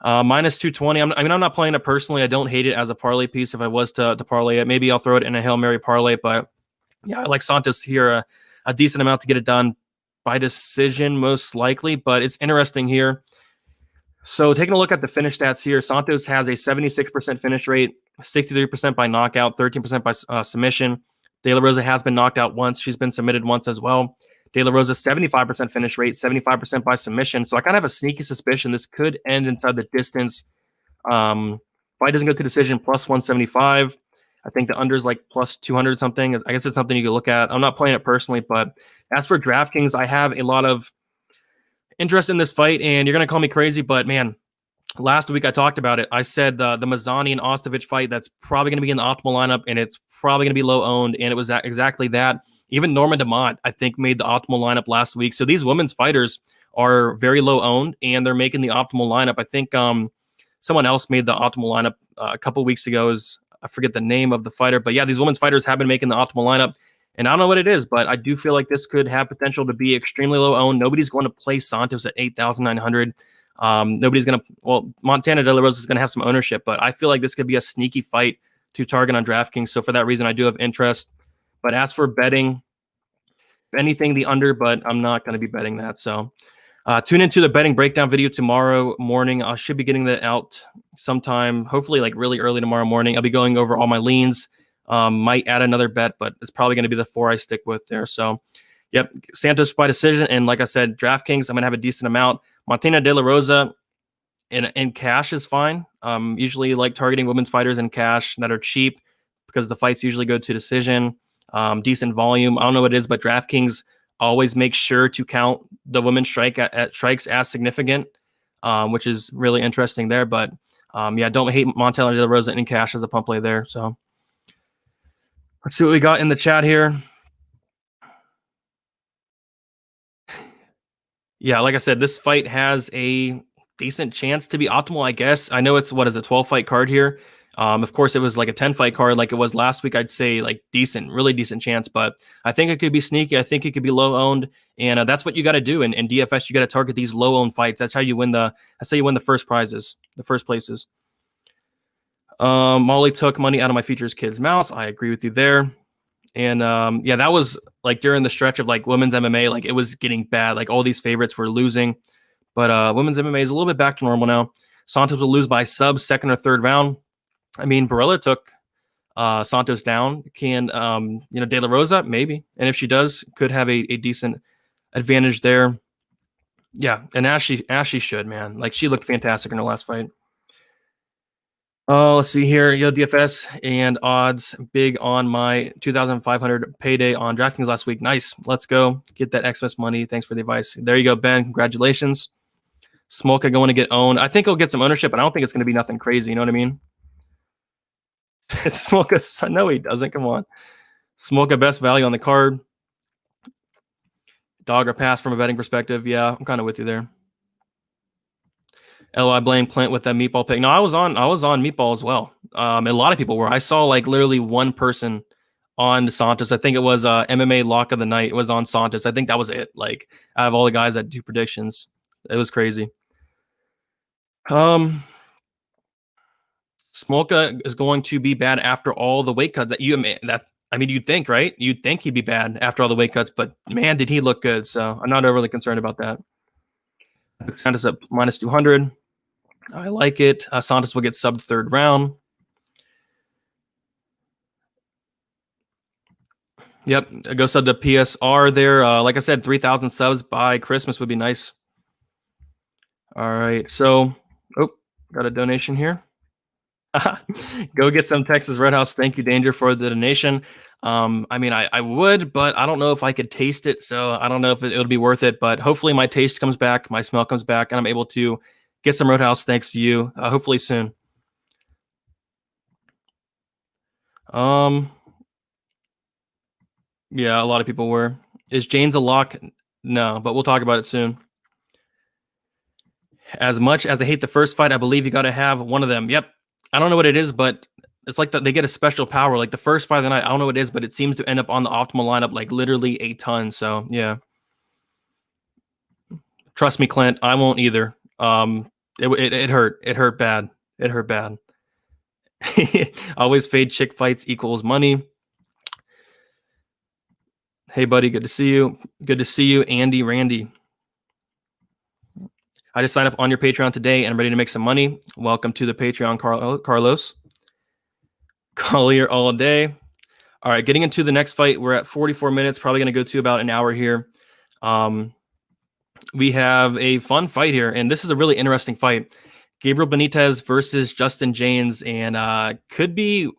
Minus 220. I'm not playing it personally. I don't hate it as a parlay piece. If I was to parlay it, maybe I'll throw it in a Hail Mary parlay. But yeah, I like Santos here a decent amount to get it done by decision, most likely. But it's interesting here. So taking a look at the finish stats here, Santos has a 76% finish rate, 63% by knockout, 13% by submission. De La Rosa has been knocked out once. She's been submitted once as well. De La Rosa, 75% finish rate, 75% by submission. So I kind of have a sneaky suspicion this could end inside the distance. Fight doesn't go to decision, plus 175. I think the under is like plus 200 something. I guess it's something you could look at. I'm not playing it personally, but as for DraftKings, I have a lot of interest in this fight, and you're going to call me crazy, but man, last week I talked about it. I said the Mazzani and Ostovich fight, that's probably going to be in the optimal lineup, and it's probably going to be low owned, and it was exactly that. Even Norma Demont, I think, made the optimal lineup last week. So these women's fighters are very low owned, and they're making the optimal lineup. I think someone else made the optimal lineup a couple weeks ago. I forget the name of the fighter, but yeah, these women's fighters have been making the optimal lineup. And I don't know what it is, but I do feel like this could have potential to be extremely low owned. Nobody's going to play Santos at 8,900. Nobody's going to, well, Montana De La Rosa is going to have some ownership, but I feel like this could be a sneaky fight to target on DraftKings. So for that reason, I do have interest. But as for betting, anything the under, but I'm not going to be betting that. So tune into the betting breakdown video tomorrow morning. I should be getting that out sometime, hopefully like really early tomorrow morning. I'll be going over all my leans. Might add another bet, but it's probably going to be the 4 I stick with there. So, yep, Santos by decision. And like I said, DraftKings, I'm going to have a decent amount. Montana De La Rosa in cash is fine. Usually like targeting women's fighters in cash that are cheap because the fights usually go to decision. Decent volume. I don't know what it is, but DraftKings always makes sure to count the women's strikes as significant, which is really interesting there. But yeah, don't hate Montana De La Rosa in cash as a pump play there. So let's see what we got in the chat here. Yeah, like I said, this fight has a decent chance to be optimal, I guess. I know it's, what is a 12-fight card here. Of course, it was like a 10-fight card like it was last week. I'd say like decent, really decent chance, but I think it could be sneaky. I think it could be low-owned, and that's what you got to do in DFS. You got to target these low-owned fights. That's how you win the first prizes, the first places. Molly took money out of my Futures Kids mouse. I agree with you there. And yeah, that was like during the stretch of like women's MMA, like it was getting bad. Like all these favorites were losing, but women's MMA is a little bit back to normal now. Santos will lose by sub second or third round. I mean, Barella took Santos down. Can De La Rosa maybe, and if she does, could have a decent advantage there. Yeah, and as she should, man. Like she looked fantastic in her last fight. Let's see here. Yo, DFS and odds big on my 2,500 payday on DraftKings last week. Nice. Let's go. Get that Xmas money. Thanks for the advice. There you go, Ben. Congratulations. Smolka going to get owned. I think he'll get some ownership, but I don't think it's going to be nothing crazy. You know what I mean? Smolka. No, he doesn't. Come on. Smolka best value on the card. Dog or pass from a betting perspective. Yeah, I'm kind of with you there. I blame Clint with that meatball pick. No, I was on meatball as well. A lot of people were. I saw like literally one person on Santos. I think it was MMA lock of the night. It was on Santos. I think that was it. Like out of all the guys that do predictions, it was crazy. Smolka is going to be bad after all the weight cuts you'd think, right? You'd think he'd be bad after all the weight cuts, but man, did he look good. So I'm not overly concerned about that. Santos up minus 200. I like it. Santos will get sub third round. Yep, go sub to PSR there. Like I said, 3,000 subs by Christmas would be nice. All right, so got a donation here. Go get some Texas Red House. Thank you, Danger, for the donation. I mean, I would, but I don't know if I could taste it, so I don't know if it'll be worth it. But hopefully, my taste comes back, my smell comes back, and I'm able to get some Roadhouse thanks to you. Hopefully soon. Yeah, a lot of people were. Is Jane's a lock? No, but we'll talk about it soon. As much as I hate the first fight, I believe you got to have one of them. Yep. I don't know what it is, but it's like they get a special power. Like the first fight of the night, I don't know what it is, but it seems to end up on the optimal lineup like literally a ton. So yeah. Trust me, Clint, I won't either. It hurt. It hurt bad. It hurt bad. Always fade chick fights equals money. Hey, buddy. Good to see you. Good to see you, Andy Randy. I just signed up on your Patreon today and I'm ready to make some money. Welcome to the Patreon, Carlos. Collier all day. All right, getting into the next fight. We're at 44 minutes. Probably going to go to about an hour here. We have a fun fight here, and this is a really interesting fight. Gabriel Benitez versus Justin James, and could be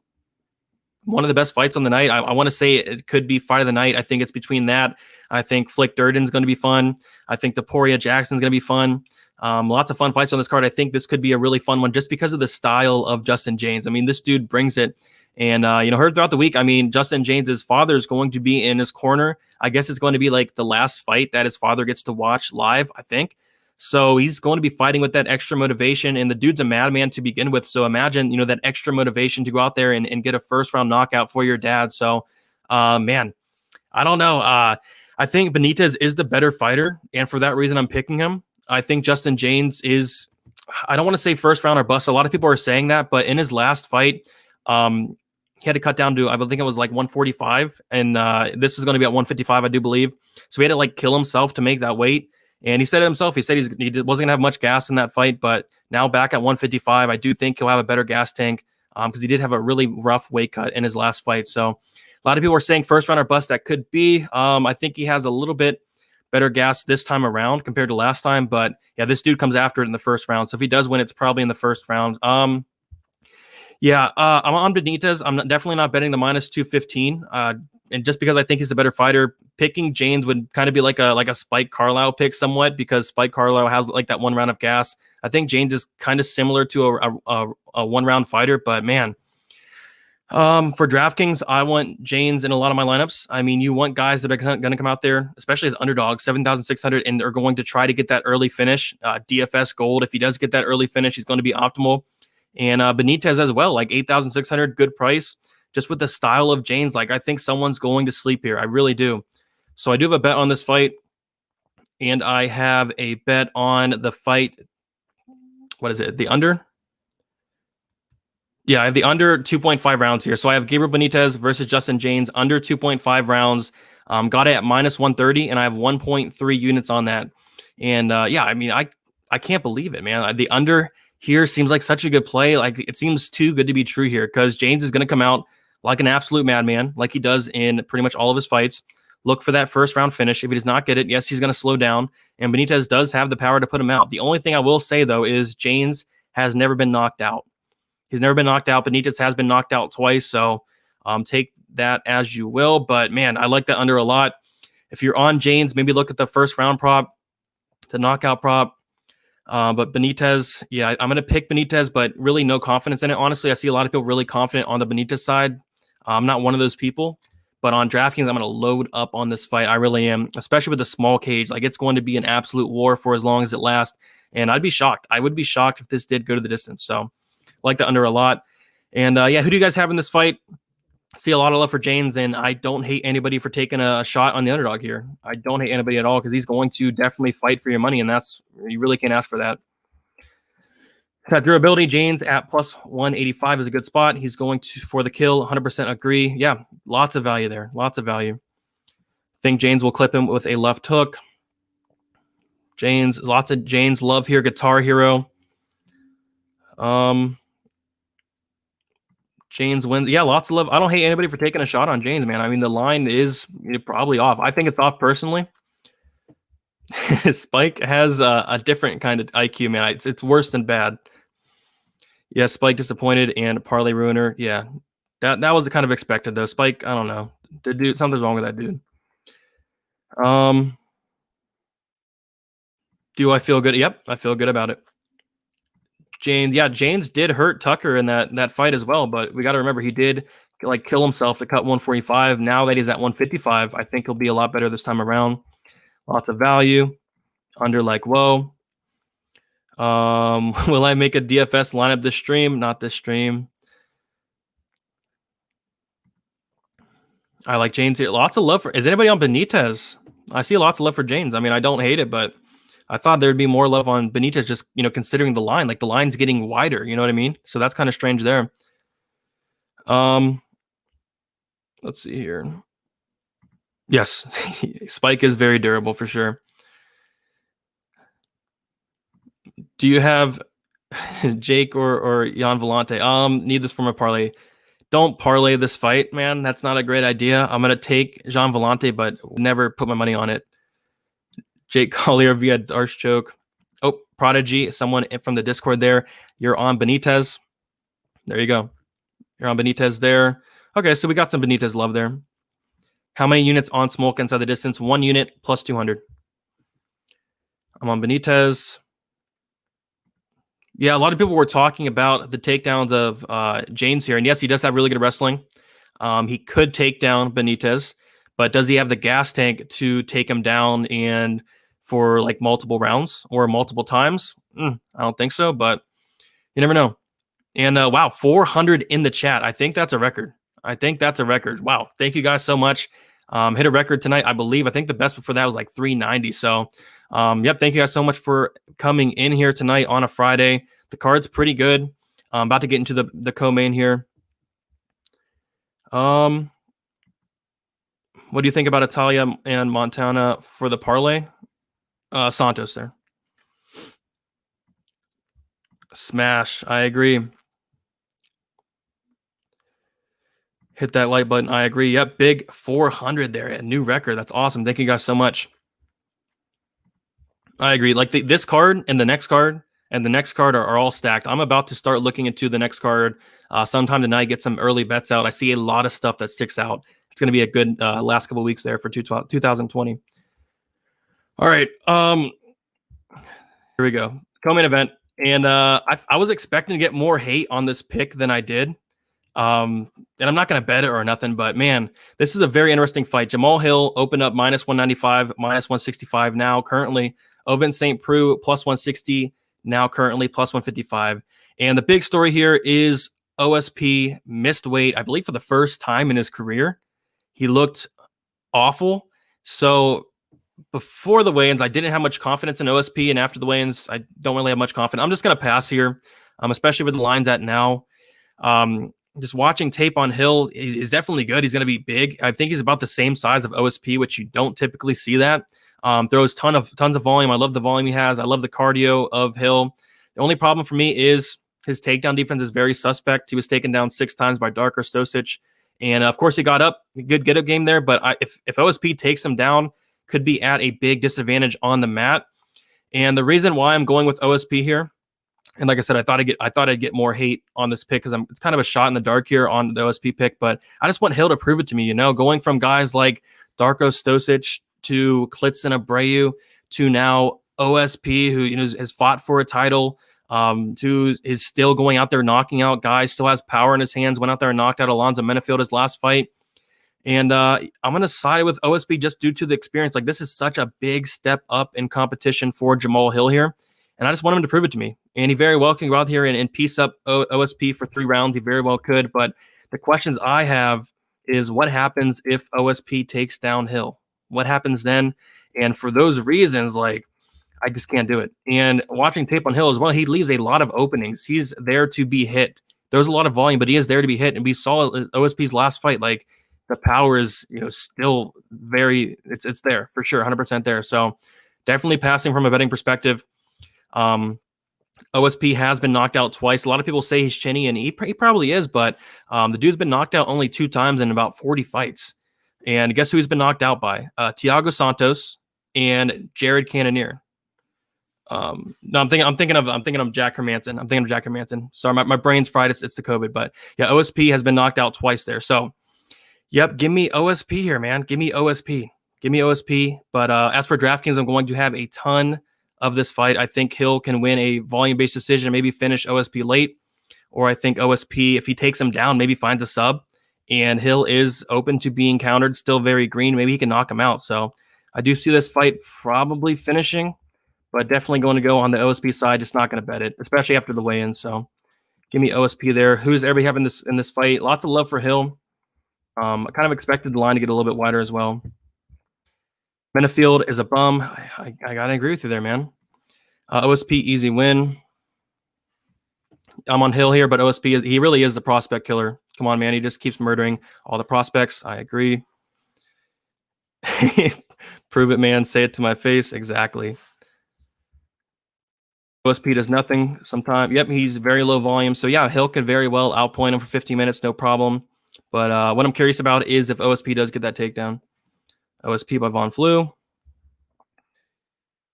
one of the best fights on the night. I want to say it could be fight of the night. I think it's between that. I think Flick Durden's going to be fun. I think Topuria Jackson's going to be fun. Lots of fun fights on this card. I think this could be a really fun one just because of the style of Justin James. I mean, this dude brings it. And, heard throughout the week, I mean, Justin James' father is going to be in his corner. I guess it's going to be like the last fight that his father gets to watch live, I think. So he's going to be fighting with that extra motivation. And the dude's a madman to begin with. So imagine, that extra motivation to go out there and get a first-round knockout for your dad. So, man, I don't know. I think Benitez is the better fighter. And for that reason, I'm picking him. I think Justin James is, I don't want to say first round or bust. A lot of people are saying that. But in his last fight, he had to cut down to, I think it was like 145, and this is going to be at 155, I do believe. So he had to like kill himself to make that weight. And he said it himself. He said he wasn't going to have much gas in that fight, but now back at 155, I do think he'll have a better gas tank because he did have a really rough weight cut in his last fight. So a lot of people are saying first round or bust. That could be. I think he has a little bit better gas this time around compared to last time. But yeah, this dude comes after it in the first round. So if he does win, it's probably in the first round. I'm on Benitez. I'm definitely not betting the minus 215. And just because I think he's a better fighter, picking James would kind of be like a Spike Carlisle pick somewhat, because Spike Carlisle has like that one round of gas. I think James is kind of similar to a one round fighter, but man, for DraftKings, I want James in a lot of my lineups. I mean, you want guys that are going to come out there, especially as underdogs, 7,600, and they're going to try to get that early finish. DFS gold. If he does get that early finish, he's going to be optimal. And Benitez as well, like 8,600, good price. Just with the style of James, like I think someone's going to sleep here. I really do. So I do have a bet on this fight, and I have a bet on the fight. What is it? The under? Yeah, I have the under 2.5 rounds here. So I have Gabriel Benitez versus Justin James under 2.5 rounds. Got it at minus 130, and I have 1.3 units on that. And I mean, I can't believe it, man. The under here seems like such a good play. Like it seems too good to be true here, because James is going to come out like an absolute madman, like he does in pretty much all of his fights. Look for that first round finish. If he does not get it, yes, he's going to slow down. And Benitez does have the power to put him out. The only thing I will say, though, is James has never been knocked out. He's never been knocked out. Benitez has been knocked out twice. So take that as you will. But, man, I like that under a lot. If you're on James, maybe look at the first round prop, the knockout prop. But Benitez, yeah, I'm going to pick Benitez, but really no confidence in it. Honestly, I see a lot of people really confident on the Benitez side. I'm not one of those people. But on DraftKings, I'm going to load up on this fight. I really am, especially with the small cage. Like, it's going to be an absolute war for as long as it lasts. And I'd be shocked. I would be shocked if this did go to the distance. So I like the under a lot. And, who do you guys have in this fight? See a lot of love for James, and I don't hate anybody for taking a shot on the underdog here. I don't hate anybody at all, because he's going to definitely fight for your money, and you really can't ask for that. That durability, James at plus 185 is a good spot. He's going for the kill, 100% agree. Yeah, lots of value there. Lots of value. Think James will clip him with a left hook. James, lots of James love here. Guitar Hero. James wins. Yeah, lots of love. I don't hate anybody for taking a shot on James, man. I mean, the line is probably off. I think it's off personally. Spike has a different kind of IQ, man. It's worse than bad. Yeah, Spike disappointed and Parlay Ruiner. Yeah, that was kind of expected, though. Spike, I don't know. The dude, something's wrong with that dude. Do I feel good? Yep, I feel good about it. James did hurt Tucker in that fight as well, but we got to remember he did kill himself to cut 145. Now that he's at 155, I think he'll be a lot better this time around. Lots of value. Under whoa. Will I make a DFS lineup this stream? Not this stream. I like James here. Lots of love for. Is anybody on Benitez? I see lots of love for James. I mean, I don't hate it, but I thought there'd be more love on Benitez, just considering the line. Like the line's getting wider. You know what I mean? So that's kind of strange there. Let's see here. Yes, Spike is very durable for sure. Do you have Jake or Jan Volante? Need this from a parlay. Don't parlay this fight, man. That's not a great idea. I'm going to take Jean Volante, but never put my money on it. Jake Collier via Darce Oh, Prodigy, someone from the Discord there. You're on Benitez. There you go. You're on Benitez there. Okay, so we got some Benitez love there. How many units on Smolka inside the distance? 1 unit plus 200. I'm on Benitez. Yeah, a lot of people were talking about the takedowns of James here, and yes, he does have really good wrestling. He could take down Benitez, but does he have the gas tank to take him down and for like multiple rounds or multiple times? I don't think so, but you never know. And wow, 400 in the chat. I think that's a record. I think that's a record. Wow. Thank you guys so much. Hit a record tonight, I believe. I think the best before that was like 390. So, yep. Thank you guys so much for coming in here tonight on a Friday. The card's pretty good. I'm about to get into the co-main here. What do you think about Italia and Montana for the parlay? Santos there. Smash. I agree. Hit that like button. I agree. Yep. Big 400 there. A new record. That's awesome. Thank you guys so much. I agree. Like this card and the next card and the next card are all stacked. I'm about to start looking into the next card sometime tonight, get some early bets out. I see a lot of stuff that sticks out. It's going to be a good last couple weeks there for 2020. All right. Here we go. Co-main event. And I was expecting to get more hate on this pick than I did. And I'm not going to bet it or nothing, but man, this is a very interesting fight. Jamal Hill opened up minus 195, minus 165 now currently. Ovince St. Preux plus 160, now currently plus 155. And the big story here is OSP missed weight, I believe, for the first time in his career. He looked awful. So before the weigh-ins, I didn't have much confidence in OSP, and after the weigh-ins, I don't really have much confidence. I'm just going to pass here, especially with the lines at now. Just watching tape on Hill is definitely good. He's going to be big. I think he's about the same size of OSP, which you don't typically see that. Throws tons of volume. I love the volume he has. I love the cardio of Hill. The only problem for me is his takedown defense is very suspect. He was taken down 6 times by Darko Stosic. And of course he got up. Good get-up game there. But if OSP takes him down, could be at a big disadvantage on the mat. And the reason why I'm going with OSP here, and like I said, I thought I'd get more hate on this pick because it's kind of a shot in the dark here on the OSP pick, but I just want Hill to prove it to me. Going from guys like Darko Stosic to Klitzen Abreu to now OSP, who has fought for a title, to is still going out there knocking out guys, still has power in his hands. Went out there and knocked out Alonzo Menafield his last fight. And I'm going to side with OSP just due to the experience. Like, this is such a big step up in competition for Jamal Hill here. And I just want him to prove it to me. And he very well can go out here and piece up OSP for 3 rounds. He very well could. But the questions I have is what happens if OSP takes down Hill? What happens then? And for those reasons, like, I just can't do it. And watching tape on Hill as well, he leaves a lot of openings. He's there to be hit. There's a lot of volume, but he is there to be hit. And we saw OSP's last fight, like, the power is, still very, it's there for sure, 100% there. So definitely passing from a betting perspective. OSP has been knocked out twice. A lot of people say he's chinny, and he probably is, but the dude's been knocked out only 2 times in about 40 fights. And guess who he's been knocked out by? Thiago Santos and Jared Cannonier. No, I'm thinking of Jack Hermanson. I'm thinking of Jack Hermanson. Sorry, my brain's fried. It's the COVID, but yeah, OSP has been knocked out twice there. So, yep, give me OSP here, man. Give me OSP. But as for DraftKings, I'm going to have a ton of this fight. I think Hill can win a volume-based decision, maybe finish OSP late, or I think OSP, if he takes him down, maybe finds a sub, and Hill is open to being countered, still very green. Maybe he can knock him out. So I do see this fight probably finishing, but definitely going to go on the OSP side. Just not going to bet it, especially after the weigh-in. So give me OSP there. Who's everybody having in this fight? Lots of love for Hill. I kind of expected the line to get a little bit wider as well. Menafield is a bum. I got to agree with you there, man. OSP, easy win. I'm on Hill here, but OSP, he really is the prospect killer. Come on, man. He just keeps murdering all the prospects. I agree. Prove it, man. Say it to my face. Exactly. OSP does nothing sometimes. Yep, he's very low volume. So, yeah, Hill could very well outpoint him for 15 minutes, no problem. But what I'm curious about is if OSP does get that takedown. OSP by Von Flue.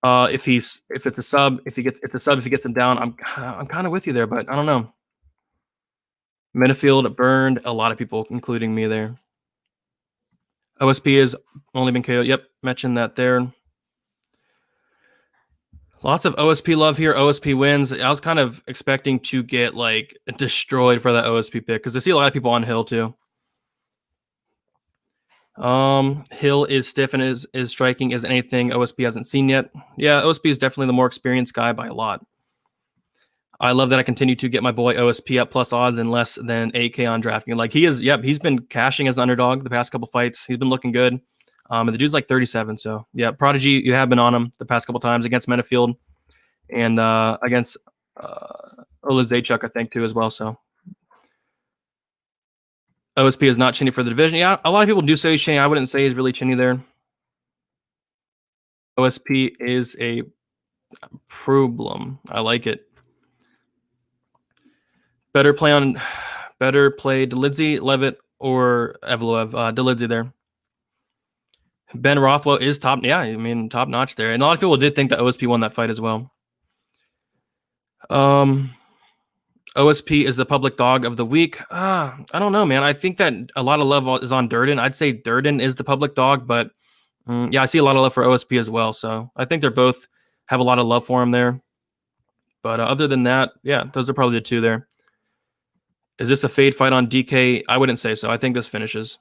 If it's a sub, if he gets them down, I'm kind of with you there, but I don't know. Menafield burned a lot of people, including me there. OSP has only been KO'd. Yep, mentioned that there. Lots of OSP love here. OSP wins. I was kind of expecting to get like destroyed for that OSP pick because I see a lot of people on Hill too. Hill is stiff and is striking as anything OSP hasn't seen yet. Yeah, OSP is definitely the more experienced guy by a lot. I love that I continue to get my boy OSP at plus odds and less than 8K on DraftKings. Like he is, yep, he's been cashing as an underdog the past couple fights. He's been looking good. And the dude's like 37. So yeah, Prodigy, you have been on him the past couple times against Menafield and against Olazaychuk, I think, too, as well. So OSP is not chinny for the division. Yeah, a lot of people do say he's chinny. I wouldn't say he's really chinny there. OSP is a problem. I like it. Better play Delidze, Levitt, or Evloev. Delidze there. Ben Rothwell is top. Yeah, I mean, top notch there. And a lot of people did think that OSP won that fight as well. OSP is the public dog of the week. I don't know, man. I think that a lot of love is on Durden. I'd say Durden is the public dog, but yeah, I see a lot of love for OSP as well. So I think they're both have a lot of love for him there. But other than that, yeah, those are probably the two there. Is this a fade fight on DK? I wouldn't say so. I think this finishes.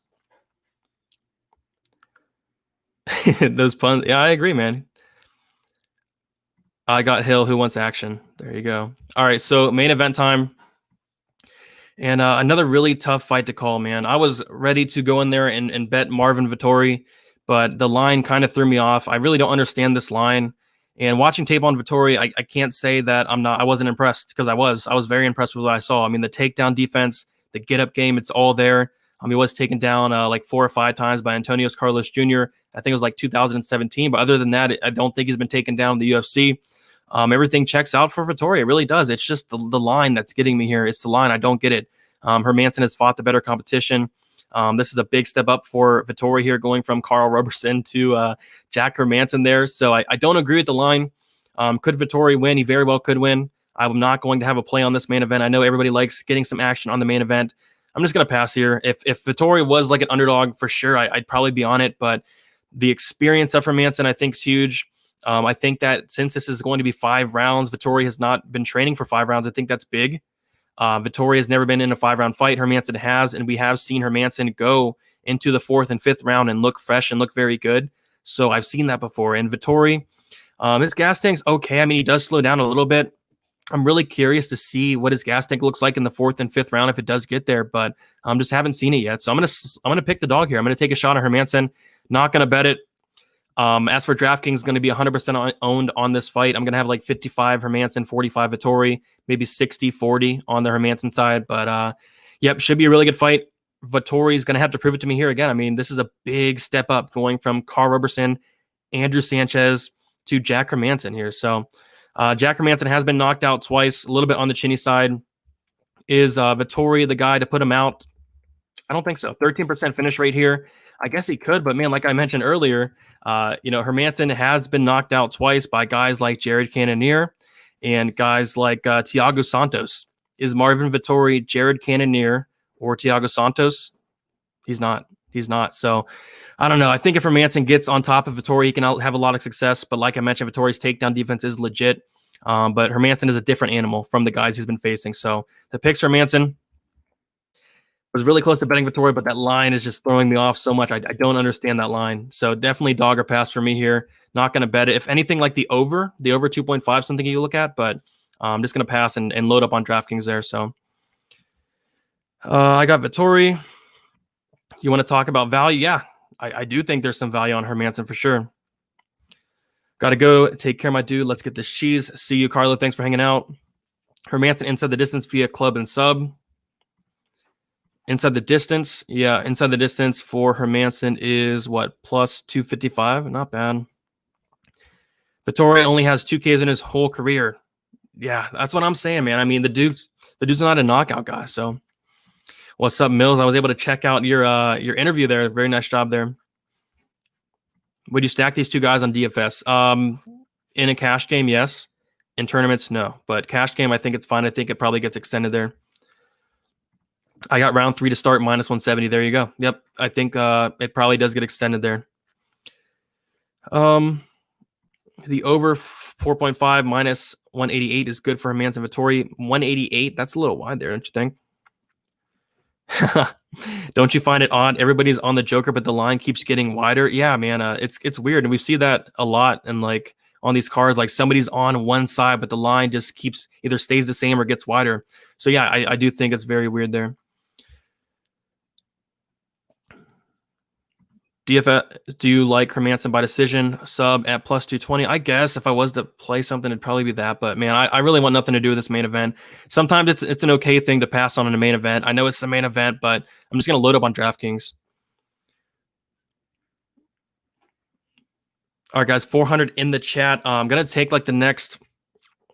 Those puns. Yeah, I agree, man. I got Hill who wants action. There you go. All right, so main event time. And another really tough fight to call, man. I was ready to go in there and bet Marvin Vettori, but the line kind of threw me off. I really don't understand this line. And watching tape on Vettori, I can't say that I wasn't impressed because I was very impressed with what I saw. I mean, the takedown defense, the get up game, it's all there. He was taken down like 4 or 5 times by Antonio Carlos Jr. I think it was like 2017. But other than that, I don't think he's been taken down in the UFC. Everything checks out for Vettori. It really does. It's just the line that's getting me here. It's the line. I don't get it. Hermansson has fought the better competition. This is a big step up for Vettori here, going from Carl Roberson to Jack Hermansson there. So I don't agree with the line. Could Vettori win? He very well could win. I'm not going to have a play on this main event. I know everybody likes getting some action on the main event. I'm just going to pass here. If Vettori was like an underdog, for sure, I'd probably be on it. But the experience of Hermansson, I think, is huge. I think that since this is going to be 5 rounds, Vettori has not been training for 5 rounds. I think that's big. Vettori has never been in a 5-round fight. Hermansson has, and we have seen Hermansson go into the 4th and 5th round and look fresh and look very good. So I've seen that before. And Vettori, his gas tank's okay. I mean, he does slow down a little bit. I'm really curious to see what his gas tank looks like in the 4th and 5th round if it does get there, but just haven't seen it yet. So I'm gonna pick the dog here. I'm gonna take a shot at Hermansson. Not gonna bet it. As for DraftKings, going to be 100% owned on this fight. I'm going to have like 55 Hermansson, 45 Vettori, maybe 60-40 on the Hermansson side. But yep, should be a really good fight. Vettori is going to have to prove it to me here again. I mean, this is a big step up going from Carl Roberson, Andrew Sanchez to Jack Hermansson here. So Jack Hermansson has been knocked out twice, a little bit on the chinny side. Is Vettori the guy to put him out? I don't think so. 13% finish rate here. I guess he could, but man, like I mentioned earlier, Hermansson has been knocked out twice by guys like Jared Cannonier and guys like Thiago Santos. Is Marvin Vettori Jared Cannonier or Thiago Santos? He's not. So I don't know. I think if Hermansson gets on top of Vettori, he can have a lot of success. But like I mentioned, Vettori's takedown defense is legit. But Hermansson is a different animal from the guys he's been facing. So the picks Hermansson. Was really close to betting Vettori, but that line is just throwing me off so much. I don't understand that line. So definitely dog or pass for me here. Not going to bet it. If anything, like the over 2.5, something you look at, but I'm just going to pass and load up on DraftKings there. So I got Vettori. You want to talk about value? Yeah, I do think there's some value on Hermansson for sure. Got to go take care of my dude. Let's get this cheese. See you, Carlo. Thanks for hanging out. Hermansson inside the distance via club and sub. Inside the distance, yeah, inside the distance for Hermansson is what, plus 255? Not bad. Vettori only has 2 Ks in his whole career. Yeah, that's what I'm saying, man. I mean, the dude's not a knockout guy. So, what's up, Mills? I was able to check out your interview there. Very nice job there. Would you stack these 2 guys on DFS? In a cash game, yes. In tournaments, no. But cash game, I think it's fine. I think it probably gets extended there. I got round 3 to start, minus 170. There you go. Yep. I think it probably does get extended there. The over 4.5 minus 188 is good for Hermanson Vittori. 188, that's a little wide there, don't you think? Don't you find it odd? Everybody's on the Joker, but the line keeps getting wider. Yeah, man, it's weird, and we see that a lot. And like on these cards, like somebody's on one side, but the line just keeps either stays the same or gets wider. So yeah, I do think it's very weird there. DFS, do you like Hermanson by decision sub at plus 220? I guess if I was to play something, it'd probably be that. But man, I really want nothing to do with this main event. Sometimes it's an okay thing to pass on in a main event. I know it's the main event, but I'm just going to load up on DraftKings. All right, guys, 400 in the chat. I'm going to take like the next,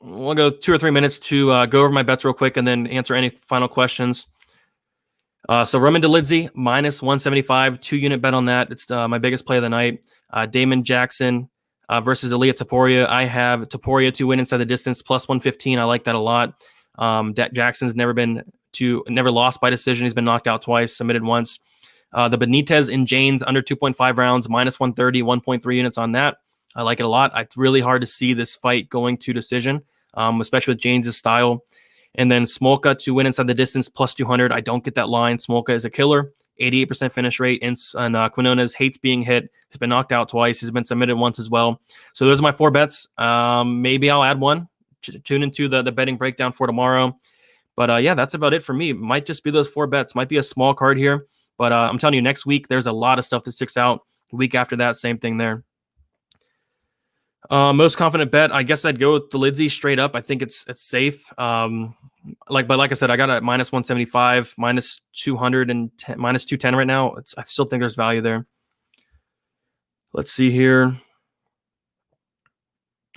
we'll go 2 or 3 minutes to go over my bets real quick and then answer any final questions. So Roman Dolidze, minus 175, 2-unit bet on that. It's my biggest play of the night. Damon Jackson versus Ilia Topuria. I have Topuria to win inside the distance, plus 115. I like that a lot. Jackson's never lost by decision. He's been knocked out twice, submitted once. The Benitez and Janes under 2.5 rounds, minus 130, 1.3 units on that. I like it a lot. It's really hard to see this fight going to decision, especially with Janes' style. And then Smolka to win inside the distance, plus 200. I don't get that line. Smolka is a killer. 88% finish rate. And Quinonez hates being hit. He's been knocked out twice. He's been submitted once as well. So those are my 4 bets. Maybe I'll add one. Tune into the betting breakdown for tomorrow. But yeah, that's about it for me. Might just be those 4 bets. Might be a small card here. But I'm telling you, next week, there's a lot of stuff that sticks out. The week after that, same thing there. Most confident bet, I guess I'd go with Dolidze straight up. I think it's safe. But like I said, I got a minus 175, minus 210, minus 210 right now. I still think there's value there. Let's see here.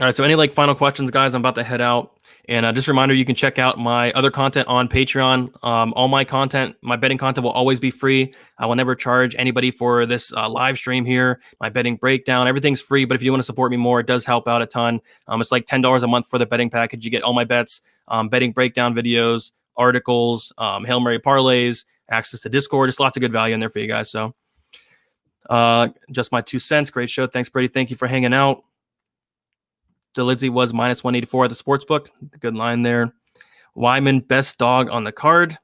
All right, so any like final questions, guys? I'm about to head out. And just a reminder, you can check out my other content on Patreon. All my content, my betting content will always be free. I will never charge anybody for this live stream here. My betting breakdown, everything's free. But if you want to support me more, it does help out a ton. It's like $10 a month for the betting package. You get all my bets, betting breakdown videos, articles, Hail Mary parlays, access to Discord. Just lots of good value in there for you guys. So just my 2 cents. Great show. Thanks, Brady. Thank you for hanging out. Dolidze was minus 184 at the sportsbook. Good line there. Wiman, best dog on the card.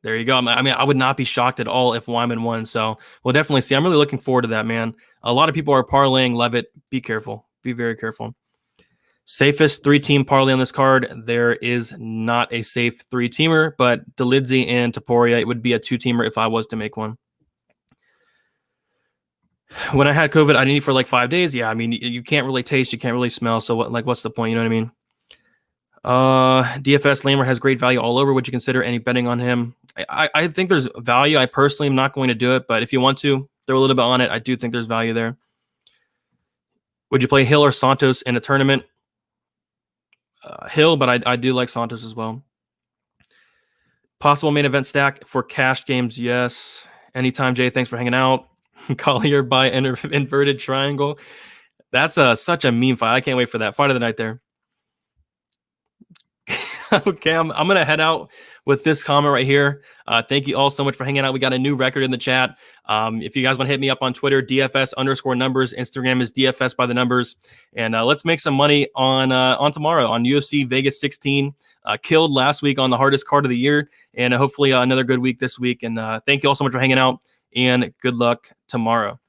There you go. I mean, I would not be shocked at all if Wiman won. So we'll definitely see. I'm really looking forward to that, man. A lot of people are parlaying Levitt. Be careful. Be very careful. Safest 3-team parlay on this card. There is not a safe 3-teamer, but Dolidze and Topuria, it would be a 2-teamer if I was to make one. When I had COVID, I didn't eat for like 5 days. Yeah, I mean, you can't really taste, you can't really smell. So what's the point? You know what I mean? DFS Lamer has great value all over. Would you consider any betting on him? I think there's value. I personally am not going to do it, but if you want to throw a little bit on it, I do think there's value there. Would you play Hill or Santos in a tournament? Hill, but I do like Santos as well. Possible main event stack for cash games, yes. Anytime, Jay. Thanks for hanging out. Collier by inverted triangle. That's such a meme fight. I can't wait for that. Fight of the night there. Okay, I'm going to head out with this comment right here. Thank you all so much for hanging out. We got a new record in the chat. If you guys want to hit me up on Twitter, DFS_numbers. Instagram is DFS by the numbers. And let's make some money on tomorrow on UFC Vegas 16. Killed last week on the hardest card of the year. And hopefully another good week this week. And thank you all so much for hanging out. And good luck tomorrow.